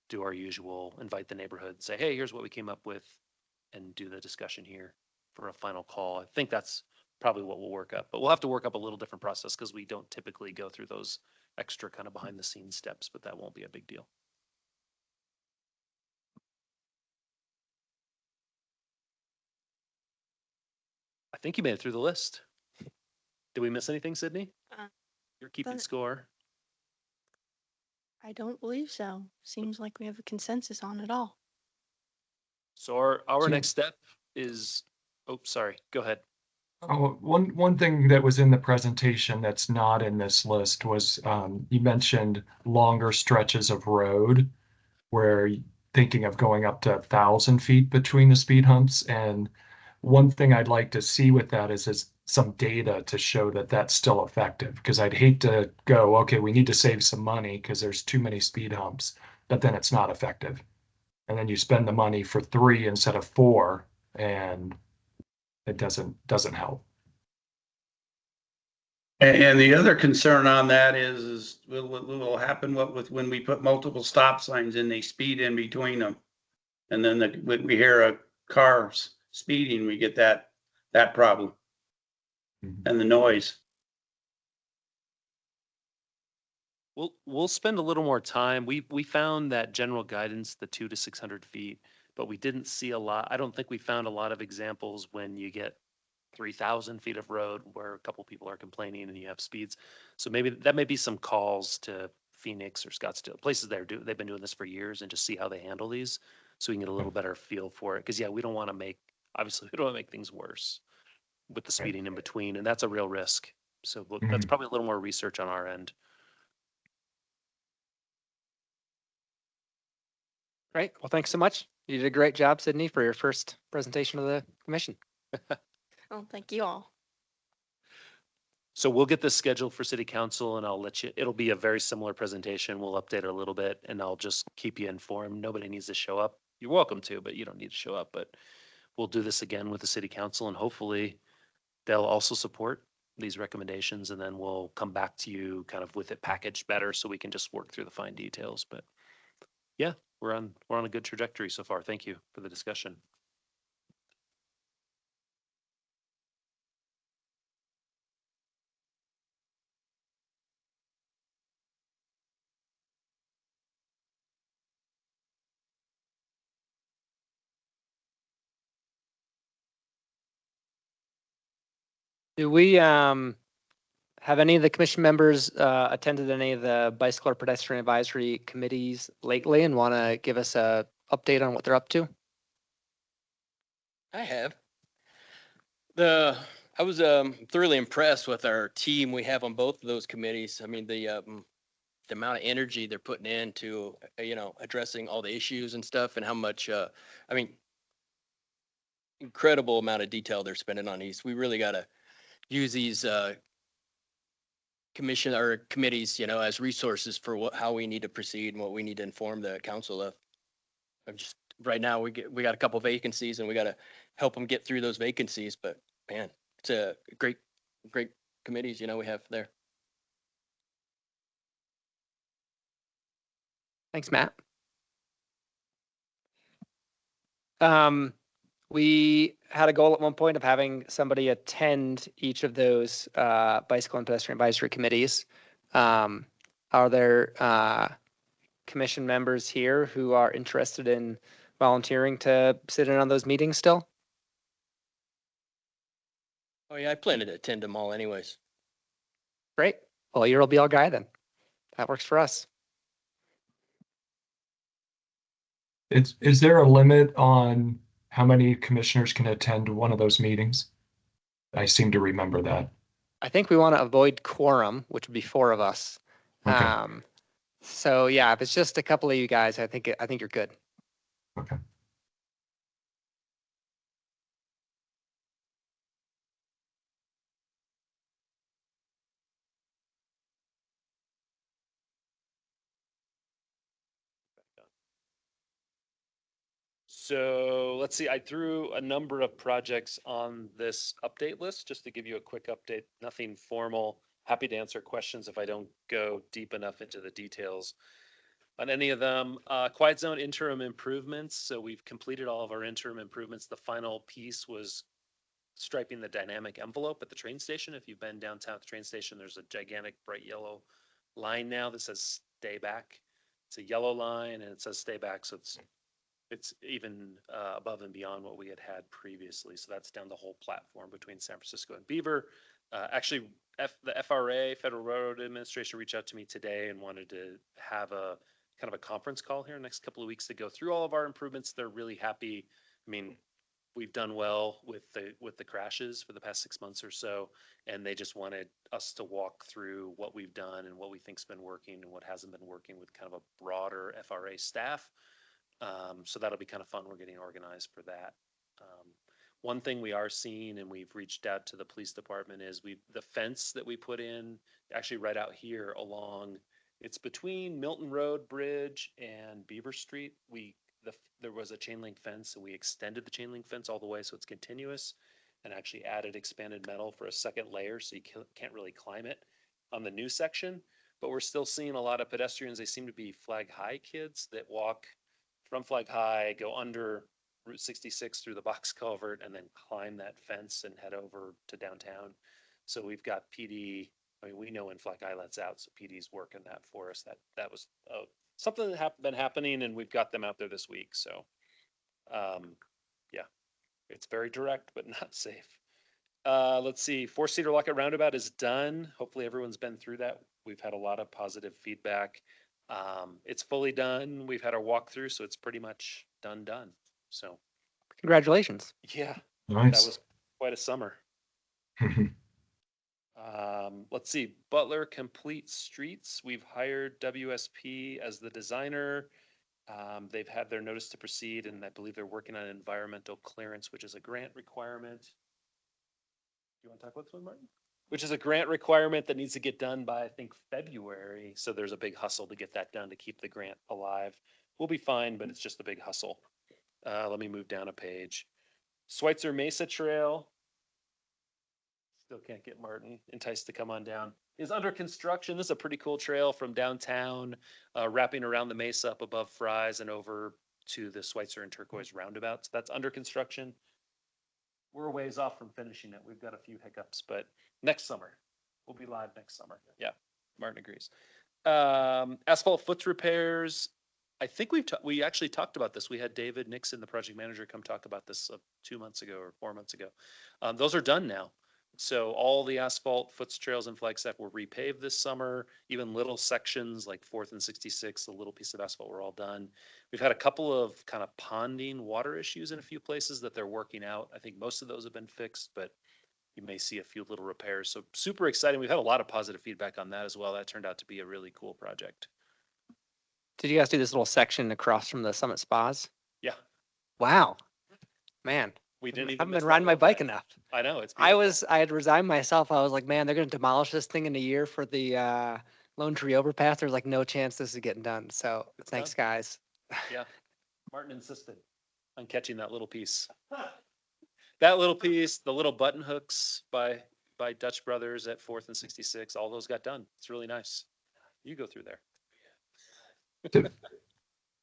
do our usual, invite the neighborhood, say, hey, here's what we came up with, and do the discussion here for a final call. I think that's probably what we'll work up, but we'll have to work up a little different process because we don't typically go through those extra kind of behind the scenes steps, but that won't be a big deal. I think you made it through the list. Did we miss anything, Sydney? You're keeping score. I don't believe so. Seems like we have a consensus on it all. So our So- next step is, oh, sorry, go ahead. Oh, one thing that was in the presentation that's not in this list was you mentioned longer stretches of road where thinking of going up to 1,000 feet between the speed humps. And one thing I'd like to see with that is some data to show that that's still effective. Because I'd hate to go, okay, we need to save some money because there's too many speed humps, but then it's not effective. And then you spend the money for 3 instead of 4, and it doesn't help. And the other concern on that is will happen with when we put multiple stop signs and they speed in between them. And then when we hear a car speeding, we get that problem and the noise. We'll spend a little more time. We found that general guidance, the 200 to 600 feet, but we didn't see a lot. I don't think we found a lot of examples when you get 3,000 feet of road where a couple people are complaining and you have speeds. So maybe that may be some calls to Phoenix or Scottsdale, places they've been doing this for years, and just see how they handle these so we can get a little better feel for it. Cause yeah, we don't want to make things worse with the speeding in between, and that's a real risk. So that's probably a little more research on our end. Great. Well, thanks so much. You did a great job, Sydney, for your first presentation of the commission. Oh, thank you all. So we'll get this scheduled for city council, and I'll let you, it'll be a very similar presentation. We'll update it a little bit, and I'll just keep you informed. Nobody needs to show up. You're welcome to, but you don't need to show up. But we'll do this again with the city council, and hopefully they'll also support these recommendations, and then we'll come back to you kind of with it packaged better so we can just work through the fine details. But yeah, we're on a good trajectory so far. Thank you for the discussion. Do we have any of the commission members attended any of the bicycle or pedestrian advisory committees lately and want to give us a update on what they're up to? I have. I was thoroughly impressed with our team we have on both of those committees. I mean, the amount of energy they're putting into, addressing all the issues and stuff, and how much, incredible amount of detail they're spending on these. We really got to use these commission or committees, as resources for how we need to proceed and what we need to inform the council of. Right now we got a couple vacancies and we got to help them get through those vacancies. But man, it's a great committees, we have there. Thanks, Matt. We had a goal at one point of having somebody attend each of those bicycle and pedestrian advisory committees. Are there commission members here who are interested in volunteering to sit in on those meetings still? Oh yeah, I plan to attend them all anyways. Great. Well, you'll be our guy then. That works for us. Is there a limit on how many commissioners can attend one of those meetings? I seem to remember that. I think we want to avoid quorum, which would be 4 of us. Okay. So yeah, if it's just a couple of you guys, I think you're good. Okay. So let's see, I threw a number of projects on this update list just to give you a quick update, nothing formal. Happy to answer questions if I don't go deep enough into the details on any of them. Quiet zone interim improvements. So we've completed all of our interim improvements. The final piece was striping the dynamic envelope at the train station. If you've been downtown at the train station, there's a gigantic bright yellow line now that says stay back. It's a yellow line and it says stay back. So it's even above and beyond what we had previously. So that's down the whole platform between San Francisco and Beaver. Actually, the FRA, Federal Railroad Administration, reached out to me today and wanted to have a kind of a conference call here next couple of weeks to go through all of our improvements. They're really happy. I mean, we've done well with the crashes for the past 6 months or so, and they just wanted us to walk through what we've done and what we think's been working and what hasn't been working with kind of a broader FRA staff. So that'll be kind of fun. We're getting organized for that. One thing we are seeing, and we've reached out to the police department, is the fence that we put in actually right out here along. It's between Milton Road Bridge and Beaver Street. There was a chain link fence, and we extended the chain link fence all the way so it's continuous, and actually added expanded metal for a second layer, so you can't really climb it on the new section. But we're still seeing a lot of pedestrians. They seem to be Flag High kids that walk from Flag High, go under Route 66 through the box culvert, and then climb that fence and head over to downtown. So we've got PD. I mean, we know when Flag High lets out, so PD's working that for us. That was something that been happening, and we've got them out there this week. So, yeah, it's very direct, but not safe. Let's see, 4-seater Lockett Roundabout is done. Hopefully everyone's been through that. We've had a lot of positive feedback. It's fully done. We've had our walkthrough, so it's pretty much done. So Congratulations. yeah, Nice. that was quite a summer. Let's see, Butler Complete Streets. We've hired WSP as the designer. They've had their notice to proceed, and I believe they're working on environmental clearance, which is a grant requirement. Do you want to talk about this one, Martin? Which is a grant requirement that needs to get done by, I think, February. So there's a big hustle to get that done to keep the grant alive. We'll be fine, but it's just a big hustle. Let me move down a page. Schweitzer Mesa Trail. Still can't get Martin enticed to come on down. Is under construction. This is a pretty cool trail from downtown, wrapping around the mesa up above Fry's and over to the Schweitzer and Turquoise roundabouts. That's under construction. We're a ways off from finishing it. We've got a few hiccups, but next summer. We'll be live next summer. Yeah, Martin agrees. Asphalt foot repairs. I think we actually talked about this. We had David Nixon, the project manager, come talk about this 2 months ago or 4 months ago. Those are done now. So all the asphalt foots trails in Flagstaff were repaved this summer. Even little sections like 4th and 66, a little piece of asphalt were all done. We've had a couple of kind of ponding water issues in a few places that they're working out. I think most of those have been fixed, but you may see a few little repairs. So super exciting. We've had a lot of positive feedback on that as well. That turned out to be a really cool project. Did you guys do this little section across from the Summit Spas? Yeah. Wow, man. We didn't even I haven't miss been that riding my little bike bit. enough. I know, it's I beautiful. had resigned myself. I was like, man, they're going to demolish this thing in a year for the Lone Tree Overpass. There's like no chance this is getting done. So It's thanks, done. guys. Yeah. Martin insisted on catching that little piece. That little piece, the little button hooks by Dutch Brothers at 4th and 66, all those got done. It's really nice. You go through there.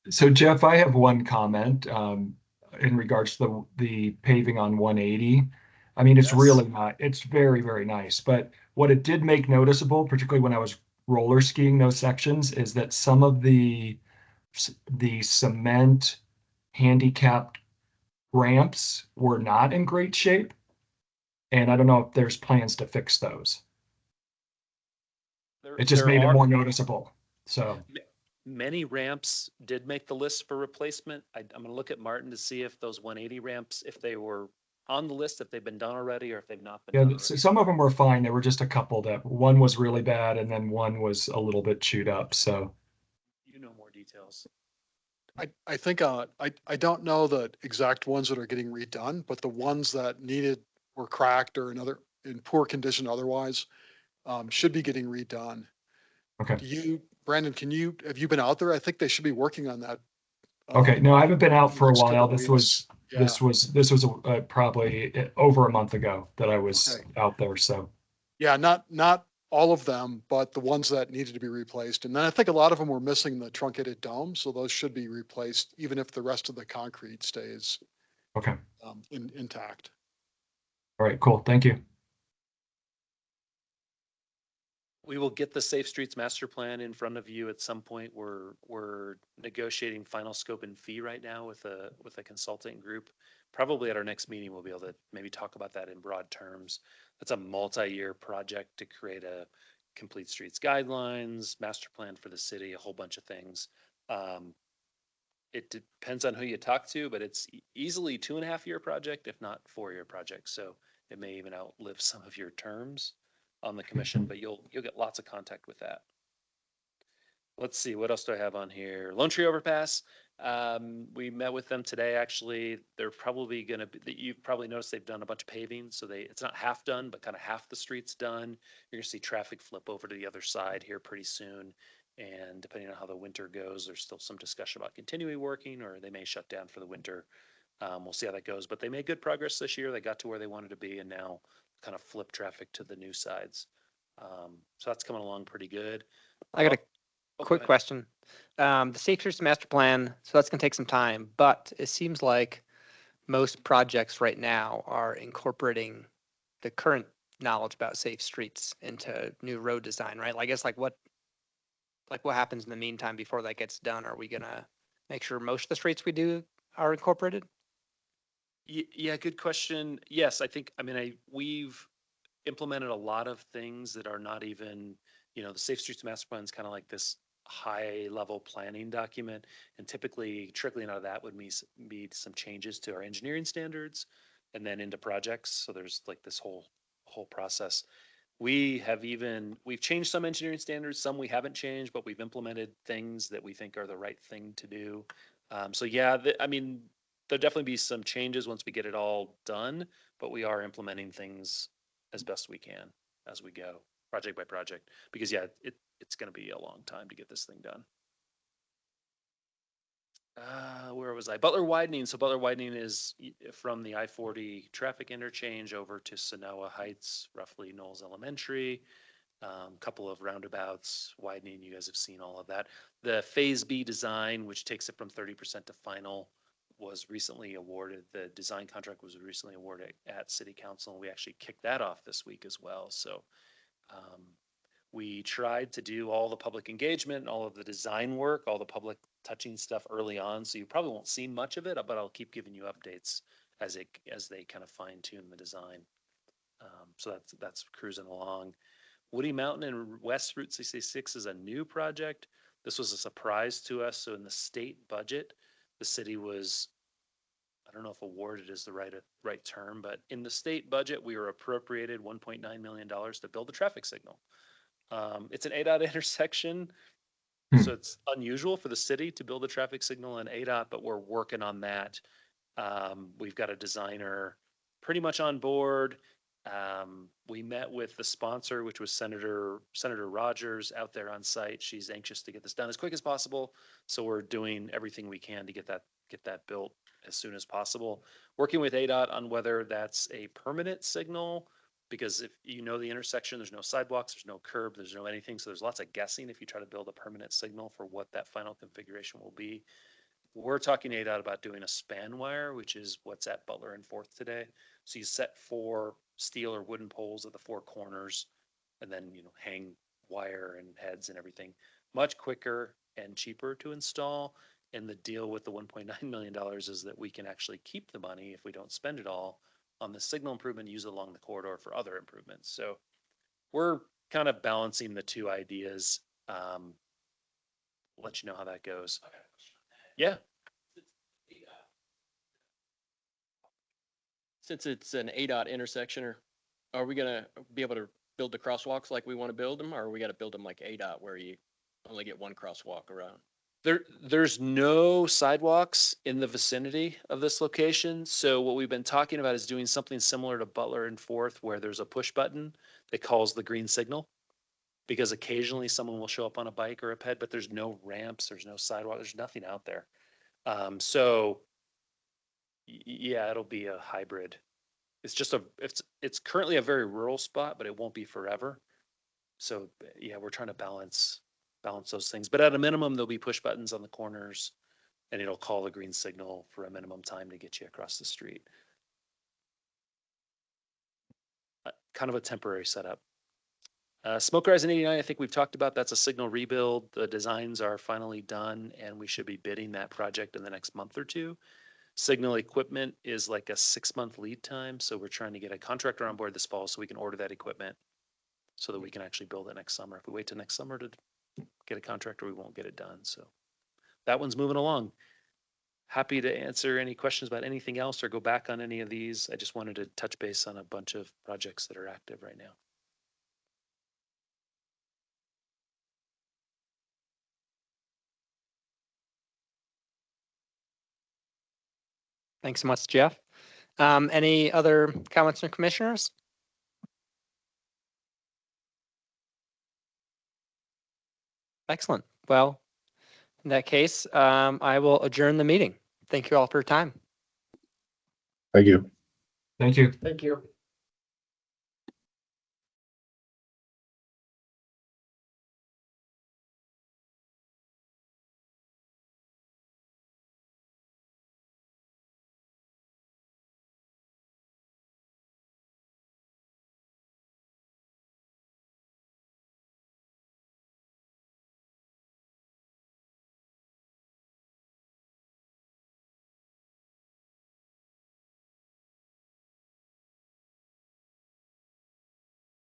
So Jeff, I have one comment in regards to the paving on 180. I mean, it's Yes. really not, it's very, very nice. But what it did make noticeable, particularly when I was roller skiing those sections, is that some of the cement handicapped ramps were not in great shape. And I don't know if there's plans to fix those. It just There made it are more noticeable. So, many ramps did make the list for replacement. I'm gonna look at Martin to see if those 180 ramps, if they were on the list, if they've been done already, or if they've not been yeah, done so already. some of them were fine. There were just a couple that one was really bad and then one was a little bit chewed up. So, You know more details. I think, I don't know the exact ones that are getting redone, but the ones that were cracked or in poor condition otherwise, should be getting redone. okay. Brandon, have you been out there? I think they should be working on that. Okay. No, I haven't been out in the for a next couple while. of This weeks. was, Yeah, this was probably over a month ago that I was okay. out there. So, Yeah, not all of them, but the ones that needed to be replaced. And then I think a lot of them were missing the truncated dome, so those should be replaced, even if the rest of the concrete stays okay. intact. All right, cool. Thank you. We will get the Safe Streets Master Plan in front of you at some point. We're negotiating final scope and fee right now with a consulting group. Probably at our next meeting, we'll be able to maybe talk about that in broad terms. That's a multi-year project to create a complete streets guidelines, master plan for the city, a whole bunch of things. It depends on who you talk to, but it's easily 2.5 year project, if not 4 year project. So it may even outlive some of your terms on the commission, but you'll get lots of contact with that. Let's see, what else do I have on here? Lone Tree Overpass. We met with them today, actually. They're probably gonna be, you've probably noticed they've done a bunch of paving, so it's not half done, but kind of half the street's done. You're gonna see traffic flip over to the other side here pretty soon. And depending on how the winter goes, there's still some discussion about continuing working, or they may shut down for the winter. We'll see how that goes, but they made good progress this year. They got to where they wanted to be and now kind of flip traffic to the new sides. So that's coming along pretty good. I got a Oh, go quick ahead. question. The Safe Streets Master Plan, so that's gonna take some time, but it seems like most projects right now are incorporating the current knowledge about safe streets into new road design, right? I guess like what happens in the meantime before that gets done? Are we gonna make sure most of the streets we do are incorporated? Yeah, good question. Yes, I mean, we've implemented a lot of things that are not even, the Safe Streets Master Plan is kind of like this high level planning document. And typically trickling out of that would be some changes to our engineering standards and then into projects. So there's like this whole process. We've changed some engineering standards, some we haven't changed, but we've implemented things that we think are the right thing to do. So yeah, I mean, there'll definitely be some changes once we get it all done, but we are implementing things as best we can as we go, project by project, because yeah, it's going to be a long time to get this thing done. Where was I? Butler widening. So Butler widening is from the I-40 traffic interchange over to Sonoa Heights, roughly Knowles Elementary. Couple of roundabouts widening. You guys have seen all of that. The Phase B design, which takes it from 30% to final, was recently awarded. The design contract was recently awarded at City Council, and we actually kicked that off this week as well. So we tried to do all the public engagement, all of the design work, all the public touching stuff early on. So you probably won't see much of it, but I'll keep giving you updates as they kind of fine tune the design. So that's cruising along. Woody Mountain and West Route 66 is a new project. This was a surprise to us. So in the state budget, the city was, I don't know if awarded is the right term, but in the state budget, we were appropriated $1.9 million to build a traffic signal. It's an ADOT intersection, so it's unusual for the city to build a traffic signal in ADOT, but we're working on that. We've got a designer pretty much on board. We met with the sponsor, which was Senator Rogers, out there on site. She's anxious to get this done as quick as possible, so we're doing everything we can to get that built as soon as possible. Working with ADOT on whether that's a permanent signal, because if you know the intersection, there's no sidewalks, there's no curb, there's no anything, so there's lots of guessing if you try to build a permanent signal for what that final configuration will be. We're talking ADOT about doing a span wire, which is what's at Butler and 4th today. So you set 4 steel or wooden poles at the 4 corners and then, hang wire and heads and everything. Much quicker and cheaper to install. And the deal with the $1.9 million is that we can actually keep the money if we don't spend it all on the signal improvement, use it along the corridor for other improvements. So we're kind of balancing the two ideas. Let you know how that goes. Yeah. Since it's an ADOT intersection, are we gonna be able to build the crosswalks like we want to build them, or are we got to build them like ADOT where you only get one crosswalk around? There's no sidewalks in the vicinity of this location. So what we've been talking about is doing something similar to Butler and Fourth, where there's a push button that calls the green signal. Because occasionally someone will show up on a bike or a ped, but there's no ramps, there's no sidewalk, there's nothing out there. Yeah, it'll be a hybrid. It's just it's currently a very rural spot, but it won't be forever. So yeah, we're trying to balance those things. But at a minimum, there'll be push buttons on the corners, and it'll call the green signal for a minimum time to get you across the street. Kind of a temporary setup. Smoke Horizon 89, I think we've talked about. That's a signal rebuild. The designs are finally done, and we should be bidding that project in the next month or two. Signal equipment is like a 6-month lead time, so we're trying to get a contractor on board this fall so we can order that equipment so that we can actually build it next summer. If we wait till next summer to get a contractor, we won't get it done. So that one's moving along. Happy to answer any questions about anything else or go back on any of these. I just wanted to touch base on a bunch of projects that are active right now. Thanks so much, Jeff. Any other comments from commissioners? Excellent. Well, in that case, I will adjourn the meeting. Thank you all for your time. Thank you. Thank you. Thank you.